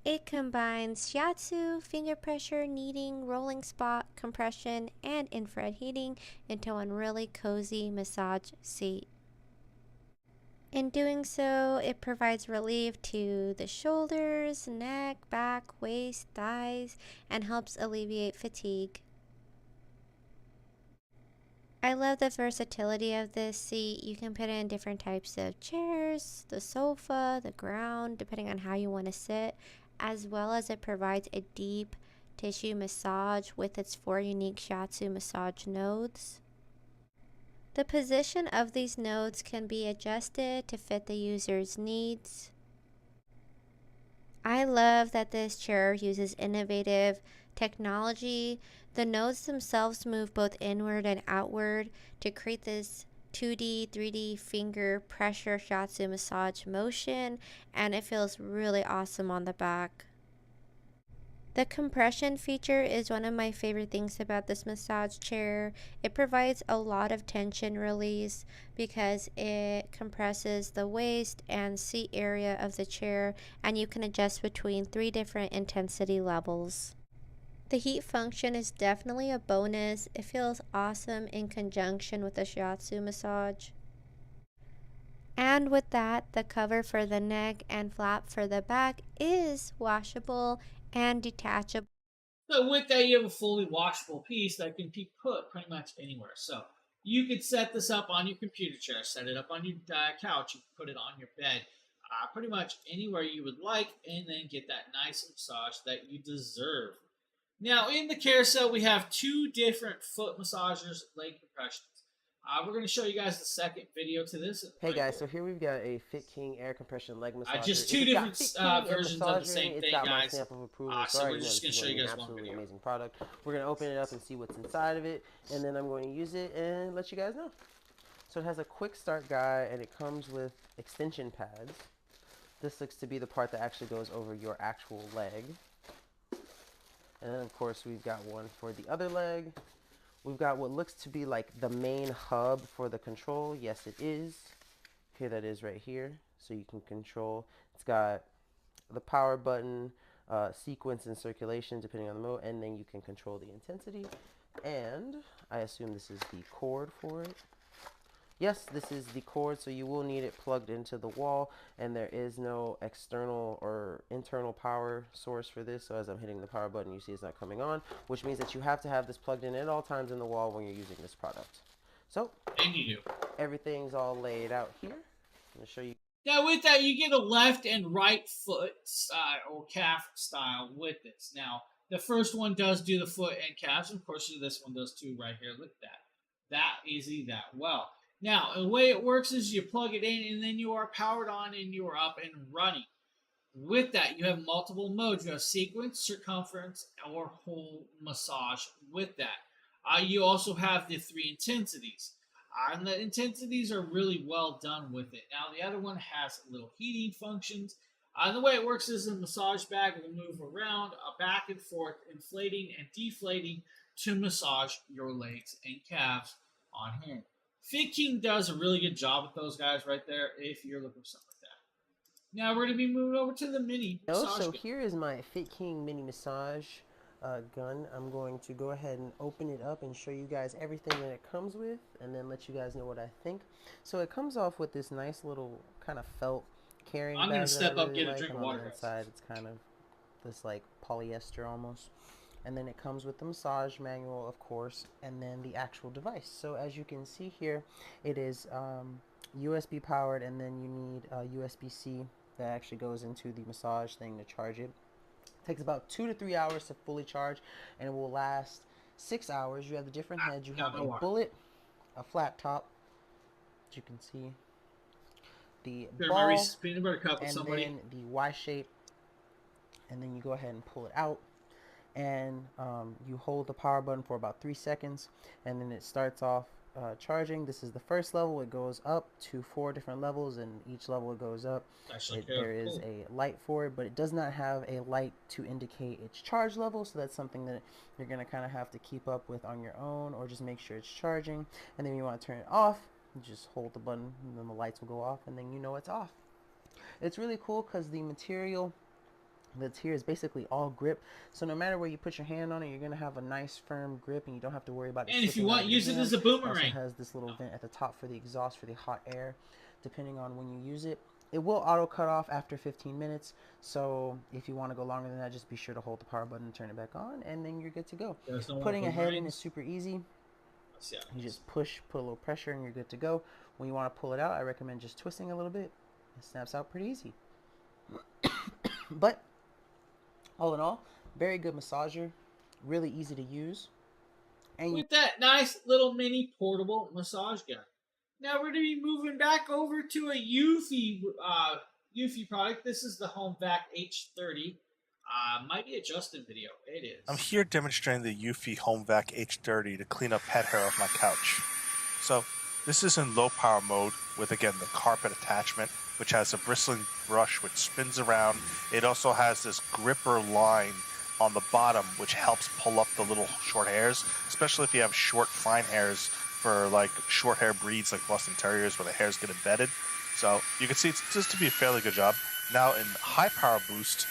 It combines shiatsu, finger pressure, kneading, rolling spot, compression, and infrared heating into one really cozy massage seat. In doing so, it provides relief to the shoulders, neck, back, waist, thighs, and helps alleviate fatigue. I love the versatility of this seat. You can put it in different types of chairs, the sofa, the ground, depending on how you want to sit, as well as it provides a deep tissue massage with its 4 unique shiatsu massage nodes. The position of these nodes can be adjusted to fit the user's needs. I love that this chair uses innovative technology. The nodes themselves move both inward and outward to create this 2D, 3D finger pressure shiatsu massage motion, and it feels really awesome on the back. The compression feature is one of my favorite things about this massage chair. It provides a lot of tension release because it compresses the waist and seat area of the chair, and you can adjust between 3 different intensity levels. The heat function is definitely a bonus. It feels awesome in conjunction with the shiatsu massage. And with that, the cover for the neck and flap for the back is washable and detachable. So with that, you have a fully washable piece that can be put pretty much anywhere. So you could set this up on your computer chair, set it up on your couch, you can put it on your bed, pretty much anywhere you would like, and then get that nice massage that you deserve. Now in the carousel, we have 2 different foot massagers, leg compressions. We're going to show you guys the second video to this. Hey guys, so here we've got a Fit King air compression leg massager. Just 2 different versions of the same thing, got guys. My stamp of approval. So we're just going to show you guys one absolutely video. Amazing product. We're going to open it up and see what's inside of it, and then I'm going to use it and let you guys know. So it has a quick start guide, and it comes with extension pads. This looks to be the part that actually goes over your actual leg. And then of course we've got one for the other leg. We've got what looks to be like the main hub for the control. Yes, it is. Here that is right here. So you can control. It's got the power button, sequence and circulation depending on the mode, and then you can control the intensity. And I assume this is the cord for it. Yes, this is the cord, so you will need it plugged into the wall, and there is no external or internal power source for this. So as I'm hitting the power button, you see it's not coming on, which means that you have to have this plugged in at all times in the wall when you're using this product. So and you do. Everything's all laid out here. I'm going to show you. Now with that, you get a left and right foot style or calf style with this. Now the first one does do the foot and calves, and of course this one does too right here. Look at that easy, that well. Now, the way it works is you plug it in, and then you are powered on, and you are up and running. With that, you have multiple modes. You have sequence, circumference, or whole massage with that. You also have the 3 intensities. And the intensities are really well done with it. Now, the other one has little heating functions. The way it works is the massage bag will move around, back and forth, inflating and deflating to massage your legs and calves on hand. Fit King does a really good job with those guys right there if you're looking for something like that. Now we're going to be moving over to the mini massage gun. Here is my Fit King mini massage gun. I'm going to go ahead and open it up and show you guys everything that it comes with, and then let you guys know what I think. So it comes off with this nice little kind of felt carrying bag. I'm going to step up, get a drink of water. On the inside, it's kind of this like polyester almost. And then it comes with the massage manual, of course, and then the actual device. So as you can see here, it is USB powered, and then you need USB-C that actually goes into the massage thing to charge it. It takes about 2 to 3 hours to fully charge, and it will last 6 hours. You have the different heads. You have a bullet, a flat top, as you can see, the ball, and then the Y shape, and then you go ahead and pull it out. And you hold the power button for about 3 seconds, and then it starts off charging. This is the first level. It goes up to 4 different levels, and each level it goes up. There is a light for it, but it does not have a light to indicate its charge level, so that's something that you're going to kind of have to keep up with on your own, or just make sure it's charging. And then when you want to turn it off, you just hold the button, and then the lights will go off, and then you know it's off. It's really cool because the material that's here is basically all grip, so no matter where you put your hand on it, you're gonna have a nice firm grip, and you don't have to worry about it. And if you want, use it as a boomerang. It also has this little vent at the top for the exhaust for the hot air, depending on when you use it. It will auto cut off after 15 minutes, so if you want to go longer than that, just be sure to hold the power button and turn it back on, and then you're good to go. Putting a head in is super easy. You just put a little pressure, and you're good to go. When you want to pull it out, I recommend just twisting a little bit. It snaps out pretty easy. But all in all, very good massager, really easy to use. And with that nice little mini portable massage gun. Now we're going to be moving back over to a Eufy product. This is the HomeVac H30. Might be a Justin video. It is. I'm here demonstrating the Eufy HomeVac H30 to clean up pet hair off my couch. So this is in low power mode with, again, the carpet attachment, which has a bristling brush which spins around. It also has this gripper line on the bottom, which helps pull up the little short hairs, especially if you have short, fine hairs for like short hair breeds like Boston Terriers where the hairs get embedded. So you can see it's just to be a fairly good job. Now in high power boost,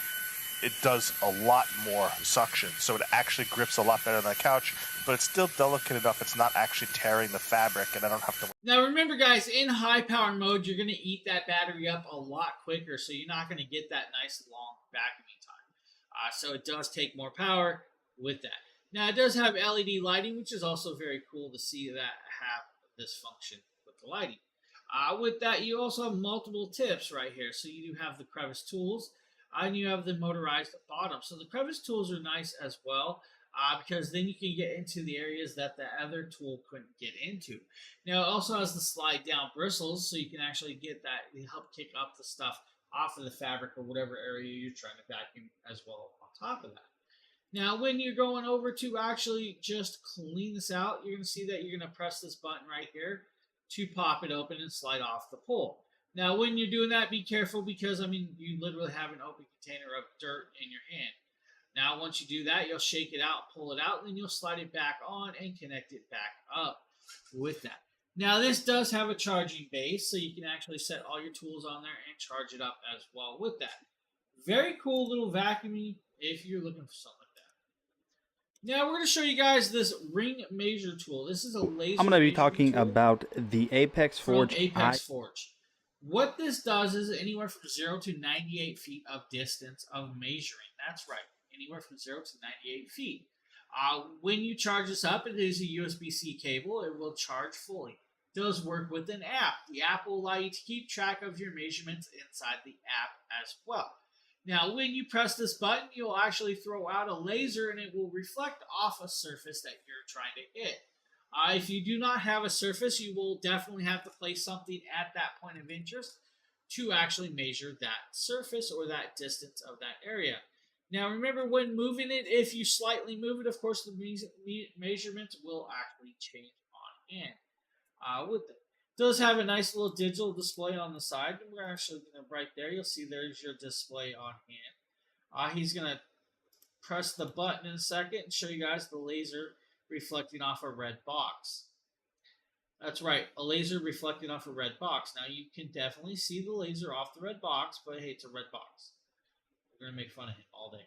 it does a lot more suction, so it actually grips a lot better than the couch, but it's still delicate enough it's not actually tearing the fabric, and I don't have to... Now remember guys, in high power mode, you're going to eat that battery up a lot quicker, so you're not going to get that nice long vacuuming time. So it does take more power with that. Now it does have LED lighting, which is also very cool to see that have this function with the lighting. With that, you also have multiple tips right here. So you do have the crevice tools, and you have the motorized bottom. So the crevice tools are nice as well, because then you can get into the areas that the other tool couldn't get into. Now it also has the slide down bristles, so you can actually get that to help kick up the stuff off of the fabric or whatever area you're trying to vacuum as well on top of that. Now when you're going over to actually just clean this out, you're going to see that you're going to press this button right here to pop it open and slide off the pole. Now, when you're doing that, be careful because, I mean, you literally have an open container of dirt in your hand. Now, once you do that, you'll shake it out, pull it out, and then you'll slide it back on and connect it back up with that. Now, this does have a charging base, so you can actually set all your tools on there and charge it up as well with that. Very cool little vacuuming if you're looking for something like that. Now, we're going to show you guys this ring measure tool. This is a laser. I'm going to be talking about the Apex Forge. From Apex Forge. What this does is anywhere from 0 to 98 feet of distance of measuring. That's right, anywhere from 0 to 98 feet. When you charge this up, it is a USB-C cable. It will charge fully. It does work with an app. The app will allow you to keep track of your measurements inside the app as well. Now, when you press this button, you'll actually throw out a laser, and it will reflect off a surface that you're trying to hit. If you do not have a surface, you will definitely have to place something at that point of interest to actually measure that surface or that distance of that area. Now remember, when moving it, if you slightly move it, of course the measurements will actually change on hand. With it does have a nice little digital display on the side. We're actually going to, right there, you'll see there's your display on hand. He's going to press the button in a second and show you guys the laser reflecting off a red box. That's right, a laser reflecting off a red box. Now you can definitely see the laser off the red box, but hey, it's a red box. We're gonna make fun of him all day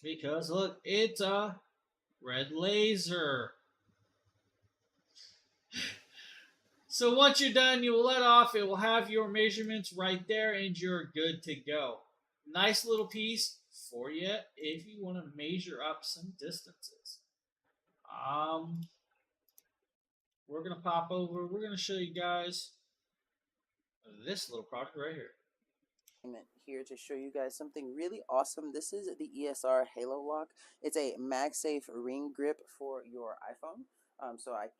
because look, it's a red laser. So once you're done, you will let off. It will have your measurements right there, and you're good to go. Nice little piece for you if you want to measure up some distances. We're going to pop over. We're going to show you guys this little product right here. Here to show you guys something really awesome. This is the ESR Halo Lock. It's a MagSafe ring grip for your iPhone.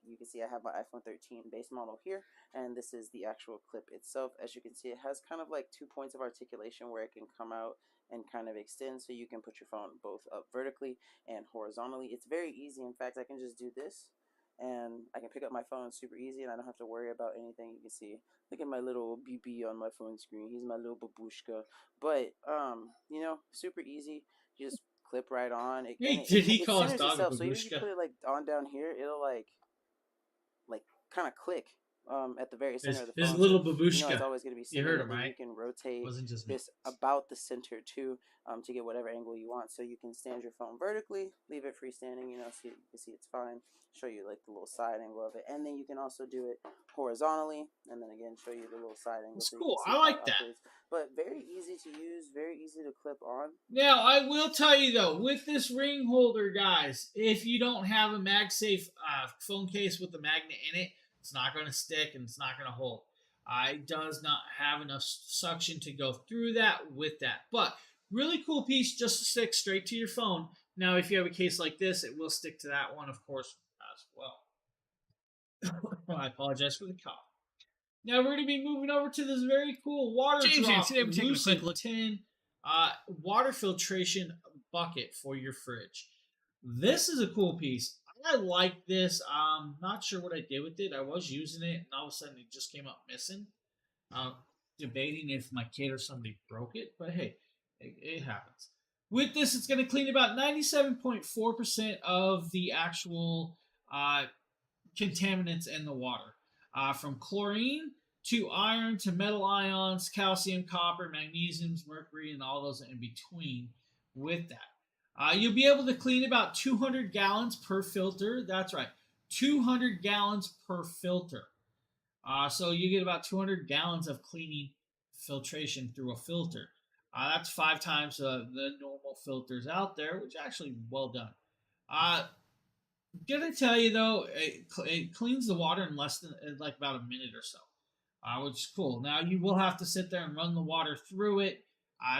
You can see I have my iPhone 13 base model here, and this is the actual clip itself. As you can see, it has kind of like 2 points of articulation where it can come out and kind of extend, so you can put your phone both up vertically and horizontally. It's very easy. In fact, I can just do this, and I can pick up my phone super easy, and I don't have to worry about anything. You can see, look at my little BB on my phone screen. He's my little babushka. But, you know, super easy. You just clip right on. Did he call his dog a babushka? So even if you put it like on down here, it'll like kind of click at the very center of the phone. His little babushka. You know, it's always going to be centered. You heard him, right? You can rotate Wasn't just this about the center too, to get whatever angle you want. So you can stand your phone vertically, leave it freestanding. You know, so you can see it's fine. Show you like the little side angle of it, and then you can also do it horizontally, and then again show you the little side angle. That's so cool. I like that. But very easy to use, very easy to clip on. Now, I will tell you though, with this ring holder, guys, if you don't have a MagSafe phone case with the magnet in it, it's not going to stick and it's not going to hold. It does not have enough suction to go through that with that. But really cool piece just to stick straight to your phone. Now, if you have a case like this, it will stick to that one, of course, as well. I apologize for the cough. Now we're going to be moving over to this very cool water drop Lucid 10 water filtration bucket for your fridge. This is a cool piece. I like this. I'm not sure what I did with it. I was using it, and all of a sudden it just came up missing. Debating if my kid or somebody broke it, but hey, it happens. With this, it's going to clean about 97.4% of the actual contaminants in the water, from chlorine to iron to metal ions, calcium, copper, magnesiums, mercury, and all those in between with that. You'll be able to clean about 200 gallons per filter. That's right, 200 gallons per filter. So you get about 200 gallons of cleaning filtration through a filter. That's 5 times the normal filters out there, which is actually well done. Gonna tell you though, it cleans the water in less than like about a minute or so, which is cool. Now you will have to sit there and run the water through it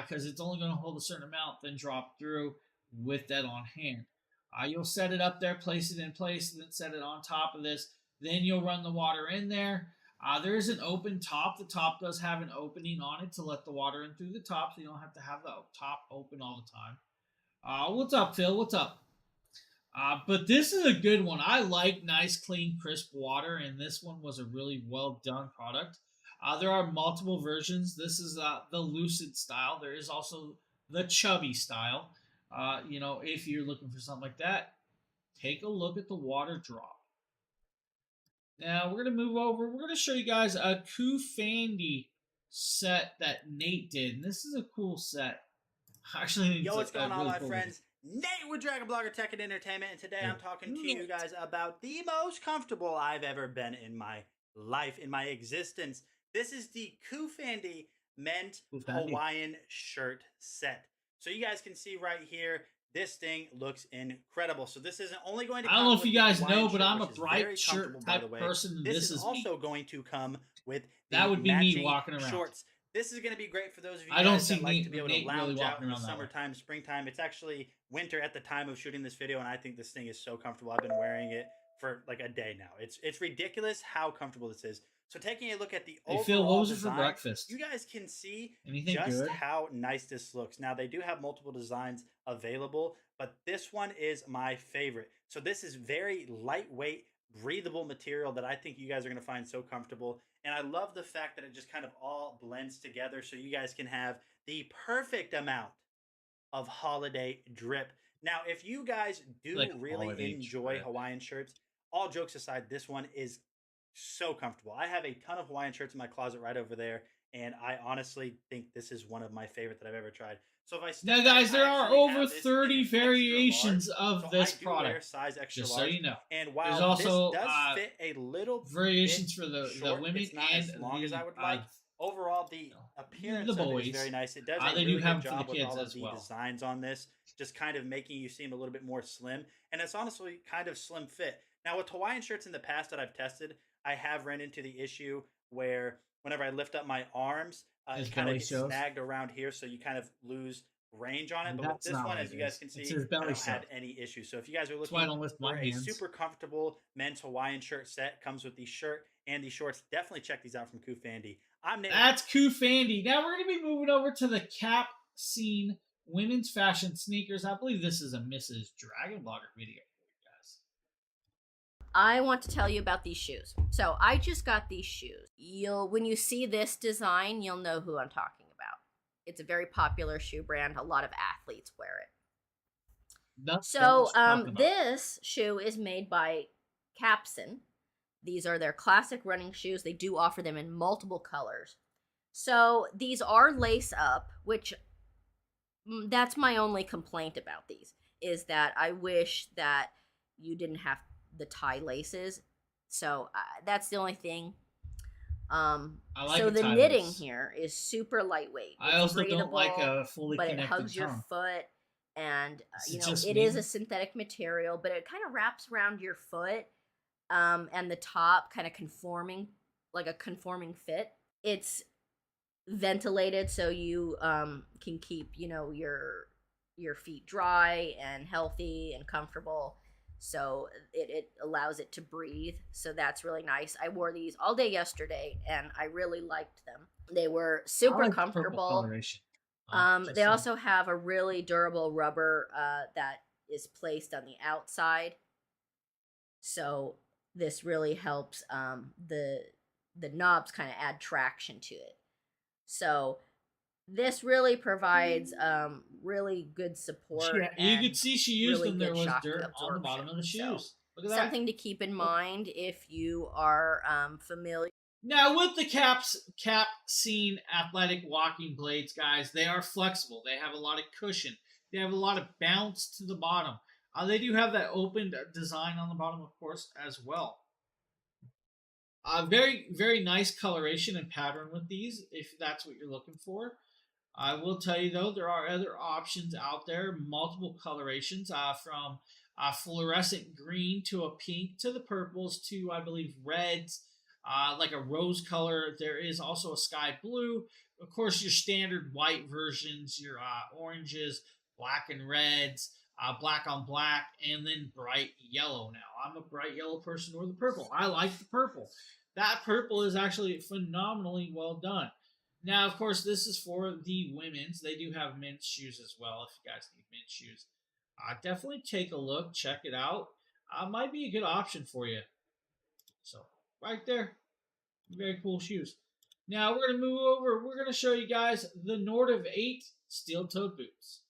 because it's only going to hold a certain amount, then drop through with that on hand. You'll set it up there, place it in place, and then set it on top of this. Then you'll run the water in there. There is an open top. The top does have an opening on it to let the water in through the top, so you don't have to have the top open all the time. What's up, Phil? What's up? But this is a good one. I like nice, clean, crisp water, and this one was a really well done product. There are multiple versions. This is the Lucid style. There is also the Chubby style. If you're looking for something like that, take a look at the water drop. Now we're going to move over. We're going to show you guys a Kufandy set that Nate did. And this is a cool set. Actually, yo, what's going on, really my cool friends? Nate with Dragon Blogger Tech and Entertainment, and today I'm talking to you guys about the most comfortable I've ever been in my life, in my existence. This is the Kufandy Mint Hawaiian shirt set. So you guys can see right here, this thing looks incredible. So this isn't only going to come I don't know if you guys Hawaiian know, but shirt, I'm a which is bright very shirt comfortable, by type the way. person. This is also me. going to come with the That would be me matching walking around. shorts. This is going to be great for those of you I don't guys see that like to be able to Nate lounge really out in the walking around that way. summertime, springtime. It's actually winter at the time of shooting this video, and I think this thing is so comfortable. I've been wearing it for like a day now. It's ridiculous how comfortable this is. So taking a look at the overall Phil, what was it design, for breakfast? you guys can see Anything just good? how nice this looks. Now, they do have multiple designs available, but this one is my favorite. So this is very lightweight, breathable material that I think you guys are going to find so comfortable. And I love the fact that it just kind of all blends together so you guys can have the perfect amount of holiday drip. Now, if you guys do Like really enjoy drip. Hawaiian shirts, all jokes aside, this one is so comfortable. I have a ton of Hawaiian shirts in my closet right over there, and I honestly think this is one of my favorite that I've ever tried. So if I Now, guys, there are over 30 extra variations large, of so this I do wear product. size extra Just large, so you know. and while There's also this does fit a little variations bit for the short, women it's not and as long as I would the, like. Overall, the appearance the of it boys. is very nice. It does a they really do have good them for job the with kids all of as the well. designs on this, just kind of making you seem a little bit more slim. And it's honestly kind of slim fit. Now, with Hawaiian shirts in the past that I've tested, I have run into the issue where whenever I lift up my arms, it kind of gets snagged around here, so you kind of lose range on it. But with this one, as you guys can see, I don't have any issues. So if you guys are looking for a super comfortable men's Hawaiian shirt set, comes with the shirt and the shorts, definitely check these out from Kufandy. I'm Nate. That's Kufandy. Now we're going to be moving over to the Cap Scene women's fashion sneakers. I believe this is a Mrs. Dragon Blogger video for you guys. I want to tell you about these shoes. So I just got these shoes. When you see this design, you'll know who I'm talking about. It's a very popular shoe brand. A lot of athletes wear it. So this shoe is made by Capson. These are their classic running shoes. They do offer them in multiple colors. So these are lace up, which that's my only complaint about these, is that I wish that you didn't have the tie laces. So that's the only thing. So the knitting here is super lightweight. I also don't like a fully but connected it hugs your tongue. foot, and it me? is a synthetic material, but it kind of wraps around your foot, and the top kind of conforming, like a conforming fit. It's ventilated, so you can keep your feet dry and healthy and comfortable. So it allows it to breathe. So that's really nice. I wore these all day yesterday, and I really liked them. They were super comfortable. They also have a really durable rubber that is placed on the outside. So this really helps the knobs kind of add traction to it. So This really provides really good support. Yeah, you could see she used really them. There good was shock dirt on the bottom of the absorption. shoes. Look at Something that. to keep in mind if you are familiar. Now, with the cap scene athletic walking blades, guys, they are flexible. They have a lot of cushion. They have a lot of bounce to the bottom. They do have that opened design on the bottom, of course, as well. Very, very nice coloration and pattern with these, if that's what you're looking for. I will tell you, though, there are other options out there, multiple colorations, from fluorescent green to a pink to the purples to, I believe, reds, like a rose color. There is also a sky blue. Of course, your standard white versions, your oranges, black and reds, black on black, and then bright yellow. Now, I'm a bright yellow person, or the purple. I like the purple. That purple is actually phenomenally well done. Now, of course, this is for the women's. They do have men's shoes as well, if you guys need men's shoes. Definitely take a look, check it out. Might be a good option for you. So, right there, very cool shoes. Now, we're going to move over. We're going to show you guys the Nordiv 8 steel-toed boots.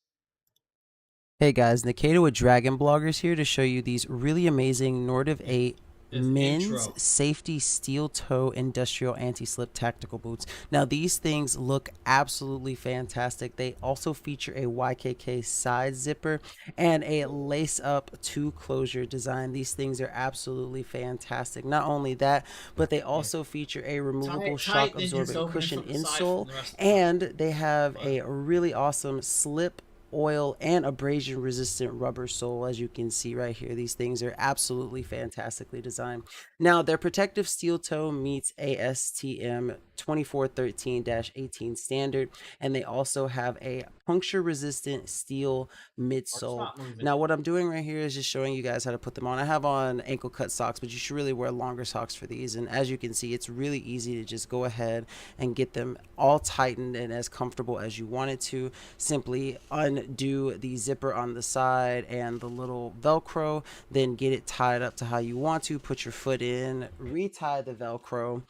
Hey guys, Nikita with Dragon Bloggers here to show you these really amazing Nordiv 8 men's safety steel toe industrial anti-slip tactical boots. Now these things look absolutely fantastic. They also feature a YKK side zipper and a lace up two closure design. These things are absolutely fantastic. Not only that, but they also feature a removable shock absorbent cushion insole, and they have a really awesome slip, oil, and abrasion resistant rubber sole. As you can see right here, these things are absolutely fantastically designed. Now their protective steel toe meets ASTM 2413-18 standard, and they also have a puncture resistant steel midsole. Now what I'm doing right here is just showing you guys how to put them on. I have on ankle cut socks, but you should really wear longer socks for these, and as you can see, it's really easy to just go ahead and get them all tightened and as comfortable as you want it to. Simply undo the zipper on the side and the little Velcro, then get it tied up to how you want to. Put your foot in, retie the Velcro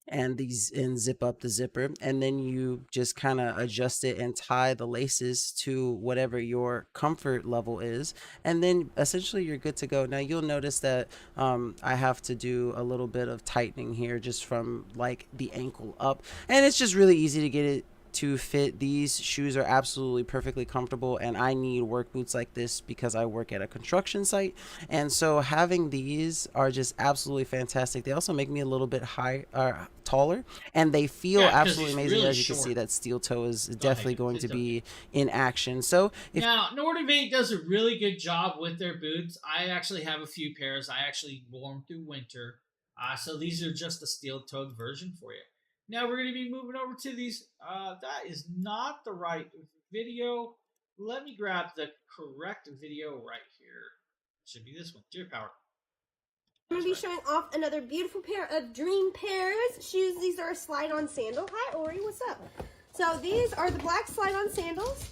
and zip up the zipper, and then you just kind of adjust it and tie the laces to whatever your comfort level is, and then essentially you're good to go. Now you'll notice that I have to do a little bit of tightening here just from like the ankle up, and it's just really easy to get it to fit. These shoes are absolutely perfectly comfortable, and I need work boots like this because I work at a construction site, and so having these are just absolutely fantastic. They also make me a little bit taller, and they feel absolutely amazing. Really, as you can see, that steel toe is definitely going to be in action. So now Nordiv 8 does a really good job with their boots. I actually have a few pairs. I actually wore them through winter, so these are just a steel-toed version for you. Now we're going to be moving over to these. That is not the right video. Let me grab the correct video right here. Should be this one. Deer Power. I'm going to be showing off another beautiful pair of Dream Pairs shoes. These are a slide-on sandal. Hi, Ori. What's up? So these are the black slide-on sandals.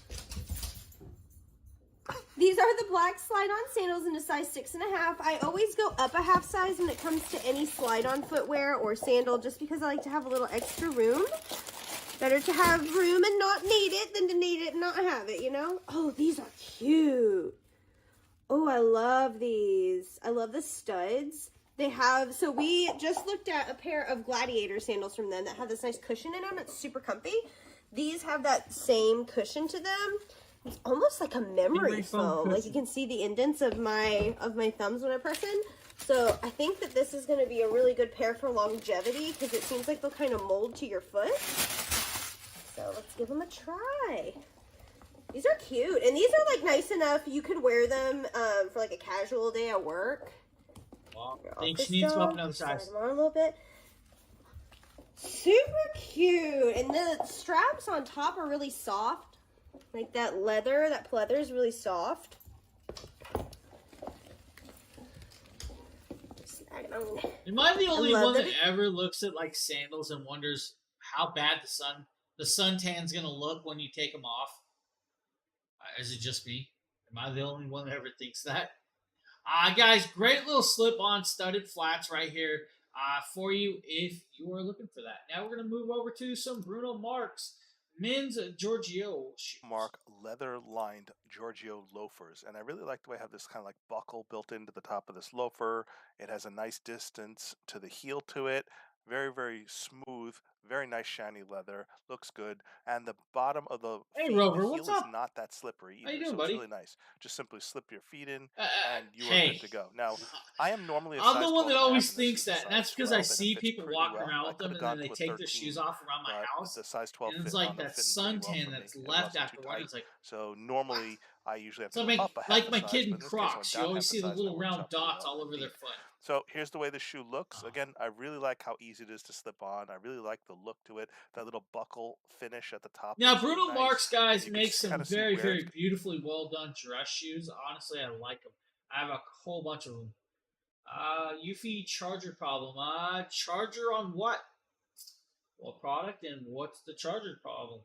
These are the black slide-on sandals in a size 6.5. I always go up a half size when it comes to any slide-on footwear or sandal, just because I like to have a little extra room. Better to have room and not need it than to need it and not have it, you know? Oh, these are cute. Oh, I love these. I love the studs. They have, so we just looked at a pair of Gladiator sandals from them that have this nice cushion in them. It's super comfy. These have that same cushion to them. It's almost like a memory foam. Like you can see the indents of my thumbs when I press in. So I think that this is going to be a really good pair for longevity because it seems like they'll kind of mold to your foot. So let's give them a try. These are cute, and these are like nice enough. You could wear them for like a casual day at work. Wow. I think she needs to go up another size. Slide them on a little bit. Super cute, and the straps on top are really soft. Like that pleather is really soft. Am I the only one that ever looks at like sandals and wonders how bad the suntan's gonna look when you take them off? Is it just me? Am I the only one that ever thinks that? Guys, great little slip-on studded flats right here for you if you are looking for that. Now we're gonna move over to some Bruno Mars. men's Giorgio shoes. Mark leather-lined Giorgio loafers, and I really like the way I have this kind of like buckle built into the top of this loafer. It has a nice distance to the heel to it. Very, very smooth, very nice shiny leather. Looks good. And the bottom of the Hey, feet, Rover, the heel what's is up? not that slippery How either. you doing, So buddy? it's really nice. Just simply slip your feet in, and you are hey. good to go. Now, I am normally a I'm size the one that 12.5, always and this thinks is a that. And that's size because 12, I and it see fits people pretty walking well. around I with could them have and then gone they to a take their 13, shoes off around my but house. the size 12 And it's fit like on them that fitting pretty well suntan for me. that's It left wasn't too after one. tight. It's like, So normally I usually have it's to like go my, up a half like a my size, kid in but in this case I went Crocs. You down always half a see the size, and little it works round out pretty dots well all over their indeed. foot. So here's the way the shoe looks. Again, I really like how easy it is to slip on. I really like the look to it. That little buckle finish at the top. Now, looks really Bruno nice. Marks, guys, You can makes some kind of see very, where very it's beautifully well done dress shoes. Honestly, I like them. I have a whole bunch of them. Eufy charger problem. Charger on what? What product and what's the charger problem?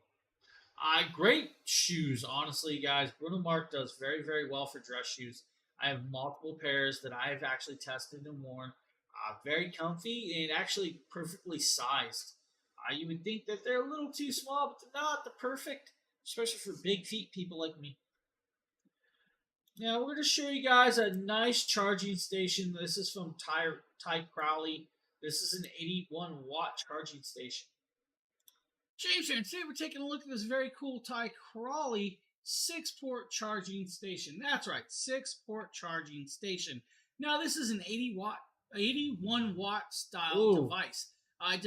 Great shoes, honestly, guys. Bruno Mars does very, very well for dress shoes. I have multiple pairs that I've actually tested and worn. Very comfy and actually perfectly sized. You would think that they're a little too small, but they're not. They're perfect, especially for big feet people like me. Now, we're going to show you guys a nice charging station. This is from Ty Crowley. This is an 81-watt charging station. James here, and today we're taking a look at this very cool Ty Crowley 6-port charging station. That's right, 6-port charging station. Now, this is an 81-watt style device. I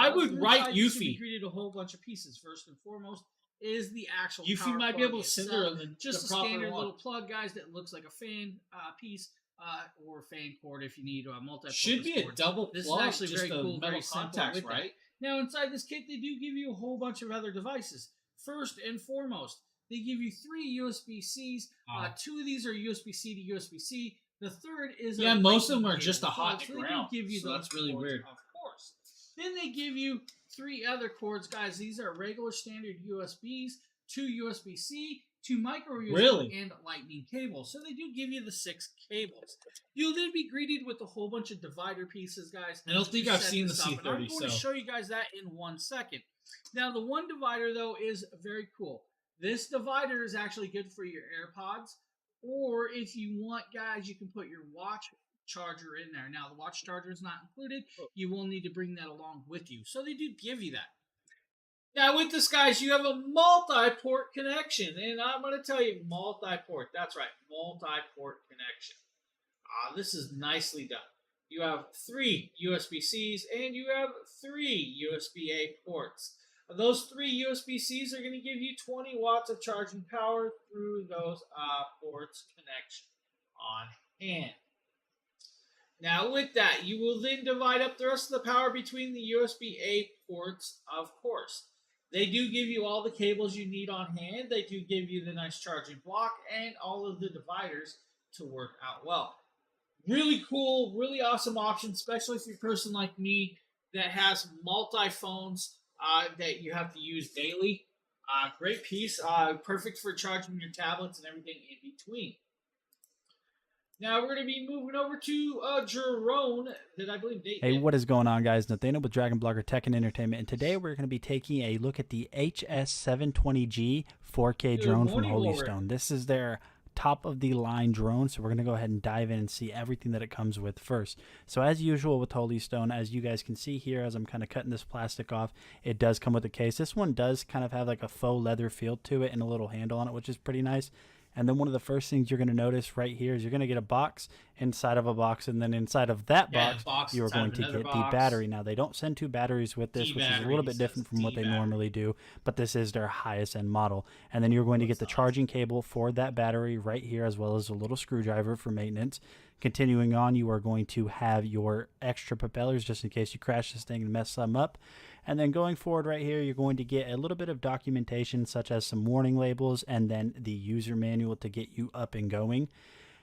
would write Eufy. Greeted a whole bunch of pieces. First and foremost is the actual Eufy might be able to send her just a standard little plug, guys, that looks like a fan piece or fan cord if you need a multi-purpose. Should be a double plug. This is actually very cool, very simple, right? Now, inside this kit, they do give you a whole bunch of other devices. First and foremost, they give you 3 USB-Cs. 2 of these are USB-C to USB-C. The third is most of them are just a hot to ground. Give you so that's really weird. Of course. Then they give you 3 other cords, guys. These are regular standard USBs, 2 USB-C, 2 micro USB, and lightning cables. So they do give you the 6 cables. You'll then be greeted with a whole bunch of divider pieces, guys. I don't think I've seen the C30. I'm going to show you guys that in 1 second. Now, the one divider, though, is very cool. This divider is actually good for your AirPods, or if you want, guys, you can put your watch charger in there. Now, the watch charger is not included. You will need to bring that along with you. So they do give you that. Now, with this, guys, you have a multi-port connection. And I'm going to tell you, multi-port. That's right, multi-port connection. This is nicely done. You have 3 USB-Cs and you have 3 USB-A ports. Those 3 USB-Cs are going to give you 20 watts of charging power through those ports connection on hand. Now, with that, you will then divide up the rest of the power between the USB-A ports, of course. They do give you all the cables you need on hand. They do give you the nice charging block and all of the dividers to work out well. Really cool, really awesome option, especially if you're a person like me that has multi-phones that you have to use daily. Great piece, perfect for charging your tablets and everything in between. Now we're going to be moving over to Jerome, that I believe Nate. Hey, what is going on, guys? Nathaniel with Dragon Blogger Tech and Entertainment, and today we're going to be taking a look at the HS720G 4K drone from Holystone. This is their top-of-the-line drone, so we're going to go ahead and dive in and see everything that it comes with first. So as usual with Holystone, as you guys can see here, as I'm kind of cutting this plastic off, it does come with a case. This one does kind of have like a faux leather feel to it and a little handle on it, which is pretty nice. And then one of the first things you're going to notice right here is you're going to get a box inside of a box, and then inside of that box you are going to get the battery. Now, they don't send 2 batteries with this, which is a little bit different from what they normally do, but this is their highest end model. And then you're going to get the charging cable for that battery right here, as well as a little screwdriver for maintenance. Continuing on, you are going to have your extra propellers just in case you crash this thing and mess some up. And then going forward right here, you're going to get a little bit of documentation, such as some warning labels and then the user manual to get you up and going.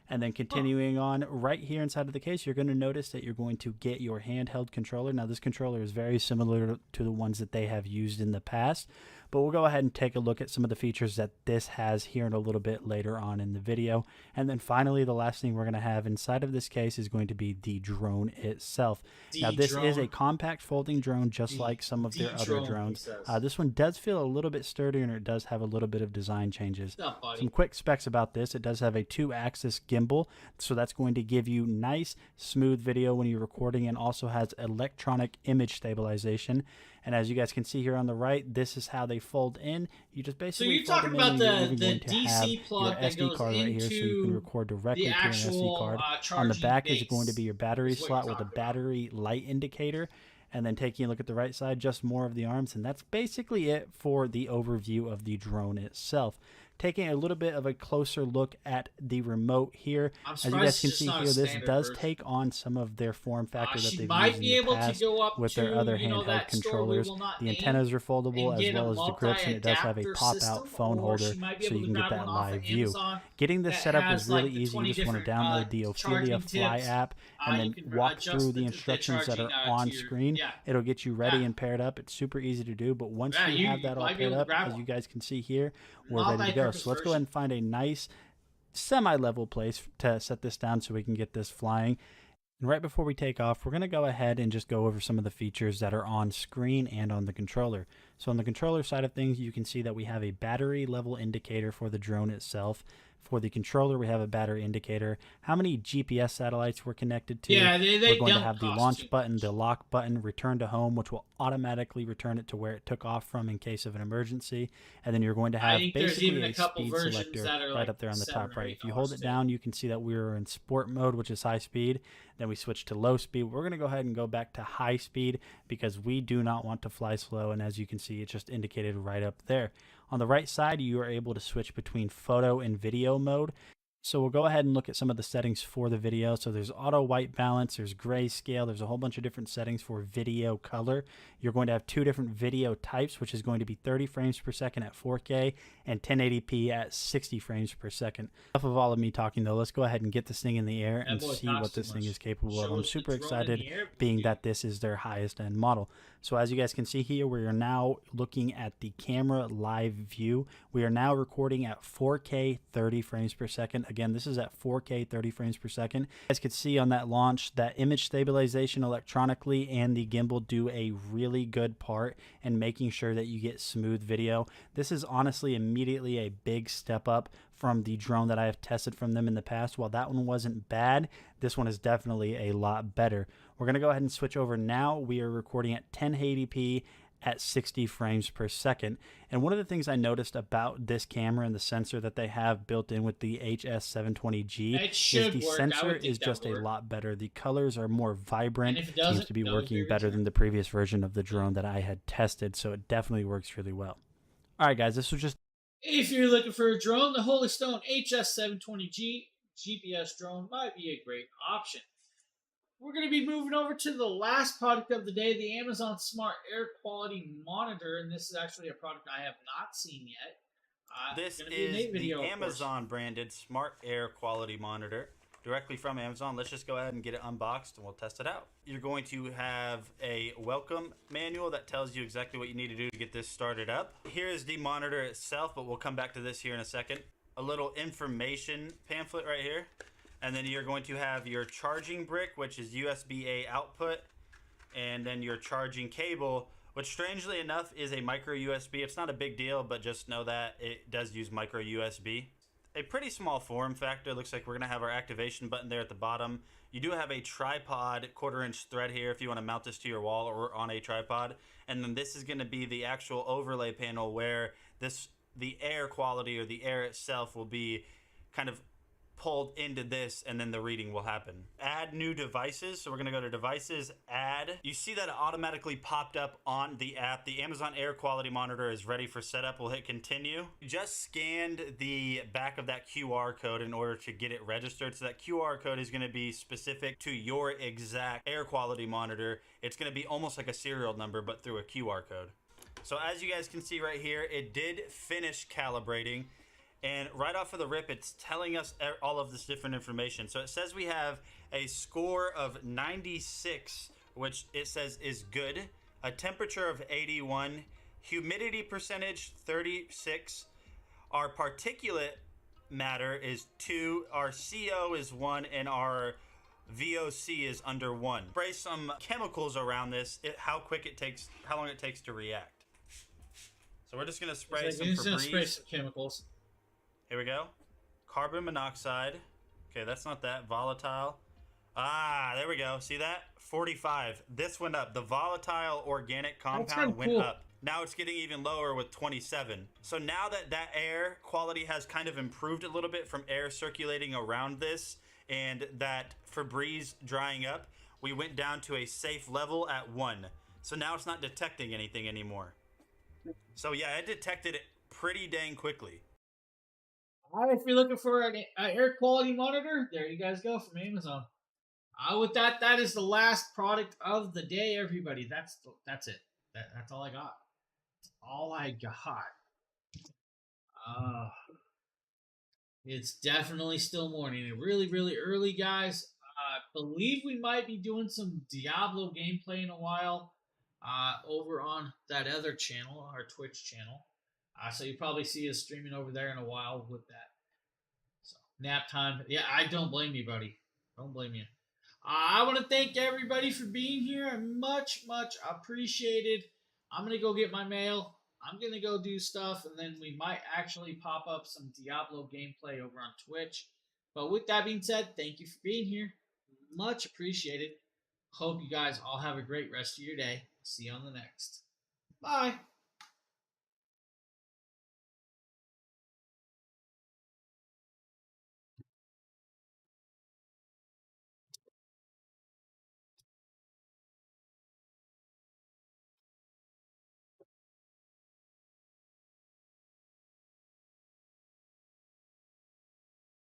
And then continuing on right here inside of the case, you're going to notice that you're going to get your handheld controller. Now, this controller is very similar to the ones that they have used in the past, But we'll go ahead and take a look at some of the features that this has here in a little bit later on in the video. And then finally, the last thing we're going to have inside of this case is going to be the drone itself. Now, this is a compact folding drone, just like some of their other drones. This one does feel a little bit sturdier, and it does have a little bit of design changes. Some quick specs about this: it does have a 2-axis gimbal, so that's going to give you nice, smooth video when you're recording, and also has electronic image stabilization. And as you guys can see here on the right, this is how they fold in. You just basically so you're talking about the DC plug that SD card right here, so you can record directly to your SD card. On the back is going to be your battery slot with a battery light indicator. And then taking a look at the right side, just more of the arms. And that's basically it for the overview of the drone itself. Taking a little bit of a closer look at the remote here. As you guys can see here, this does take on some of their form factor that they've used in the past with their other handheld controllers. The antennas are foldable, as well as the grips, and it does have a pop-out phone holder, so you can get that live view. Getting this set up is really easy. You just want to download the Ophelia Fly app and then walk through the instructions that are on screen. It'll get you ready and paired up. It's super easy to do, but once you have that all paired up, as you guys can see here, we're ready to go. So let's go ahead and find a nice semi-level place to set this down so we can get this flying. And right before we take off, we're going to go ahead and just go over some of the features that are on screen and on the controller. So on the controller side of things, you can see that we have a battery level indicator for the drone itself. For the controller, we have a battery indicator, how many GPS satellites we're connected to. We're going to have the launch button, the lock button, return to home, which will automatically return it to where it took off from in case of an emergency. And then you're going to have basically a speed selector right up there on the top right. If you hold it down, you can see that we're in sport mode, which is high speed. Then we switch to low speed. We're going to go ahead and go back to high speed because we do not want to fly slow. And as you can see, it's just indicated right up there. On the right side, you are able to switch between photo and video mode. So we'll go ahead and look at some of the settings for the video. So there's auto white balance, there's grayscale, there's a whole bunch of different settings for video color. You're going to have 2 different video types, which is going to be 30 frames per second at 4K and 1080p at 60 frames per second. Enough of all of me talking though, let's go ahead and get this thing in the air and see what this thing is capable of. I'm super excited being that this is their highest end model. So as you guys can see here, we are now looking at the camera live view. We are now recording at 4K 30 frames per second. Again, this is at 4K 30 frames per second. You guys could see on that launch that image stabilization electronically and the gimbal do a really good part in making sure that you get smooth video. This is honestly immediately a big step up from the drone that I have tested from them in the past. While that one wasn't bad, this one is definitely a lot better. We're going to go ahead and switch over now. We are recording at 1080p at 60 frames per second. And one of the things I noticed about this camera and the sensor that they have built in with the HS720G is the sensor is just a lot better. The colors are more vibrant. It seems to be working better than the previous version of the drone that I had tested, so it definitely works really well. All right, guys, this was just... If you're looking for a drone, the Holy Stone HS720G GPS drone might be a great option. We're going to be moving over to the last product of the day, the Amazon Smart Air Quality Monitor, and this is actually a product I have not seen yet. This is the Amazon branded Smart Air Quality Monitor directly from Amazon. Let's just go ahead and get it unboxed and we'll test it out. You're going to have a welcome manual that tells you exactly what you need to do to get this started up. Here is the monitor itself, but we'll come back to this here in a second. A little information pamphlet right here. And then you're going to have your charging brick, which is USB-A output, and then your charging cable, which strangely enough is a micro USB. It's not a big deal, but just know that it does use micro USB. A pretty small form factor. Looks like we're going to have our activation button there at the bottom. You do have a tripod 1/4-inch thread here if you want to mount this to your wall or on a tripod. And then this is going to be the actual overlay panel where the air quality or the air itself will be kind of pulled into this, and then the reading will happen. Add new devices. So we're going to go to devices, add. You see that it automatically popped up on the app. The Amazon Air Quality Monitor is ready for setup. We'll hit continue. Just scanned the back of that QR code in order to get it registered. So that QR code is going to be specific to your exact air quality monitor. It's going to be almost like a serial number, but through a QR code. So as you guys can see right here, it did finish calibrating. And right off of the rip, it's telling us all of this different information. So it says we have a score of 96, which it says is good, a temperature of 81, Humidity percentage 36. Our particulate matter is 2. Our CO is 1, and our VOC is under 1. Spray some chemicals around this. How long it takes to react. So we're just gonna spray some Febreze. Spray some chemicals. Here we go. Carbon monoxide. Okay, that's not that. Volatile. Ah, there we go. See that? 45. This went up. The volatile organic compound went up. Now it's getting even lower with 27. So now that air quality has kind of improved a little bit from air circulating around this and that Febreze drying up, we went down to a safe level at 1. So now it's not detecting anything anymore. So yeah, it detected it pretty dang quickly. If you're looking for an air quality monitor, there you guys go from Amazon. With that is the last product of the day, everybody. That's it. That's all I got. That's all I got. It's definitely still morning. Really, really early, guys. I believe we might be doing some Diablo gameplay in a while over on that other channel, our Twitch channel. So you probably see us streaming over there in a while with that. So nap time. Yeah, I don't blame you, buddy. Don't blame you. I want to thank everybody for being here. Much, much appreciated. I'm going to go get my mail. I'm going to go do stuff, and then we might actually pop up some Diablo gameplay over on Twitch. But with that being said, thank you for being here. Much appreciated. Hope you guys all have a great rest of your day. See you on the next. Bye.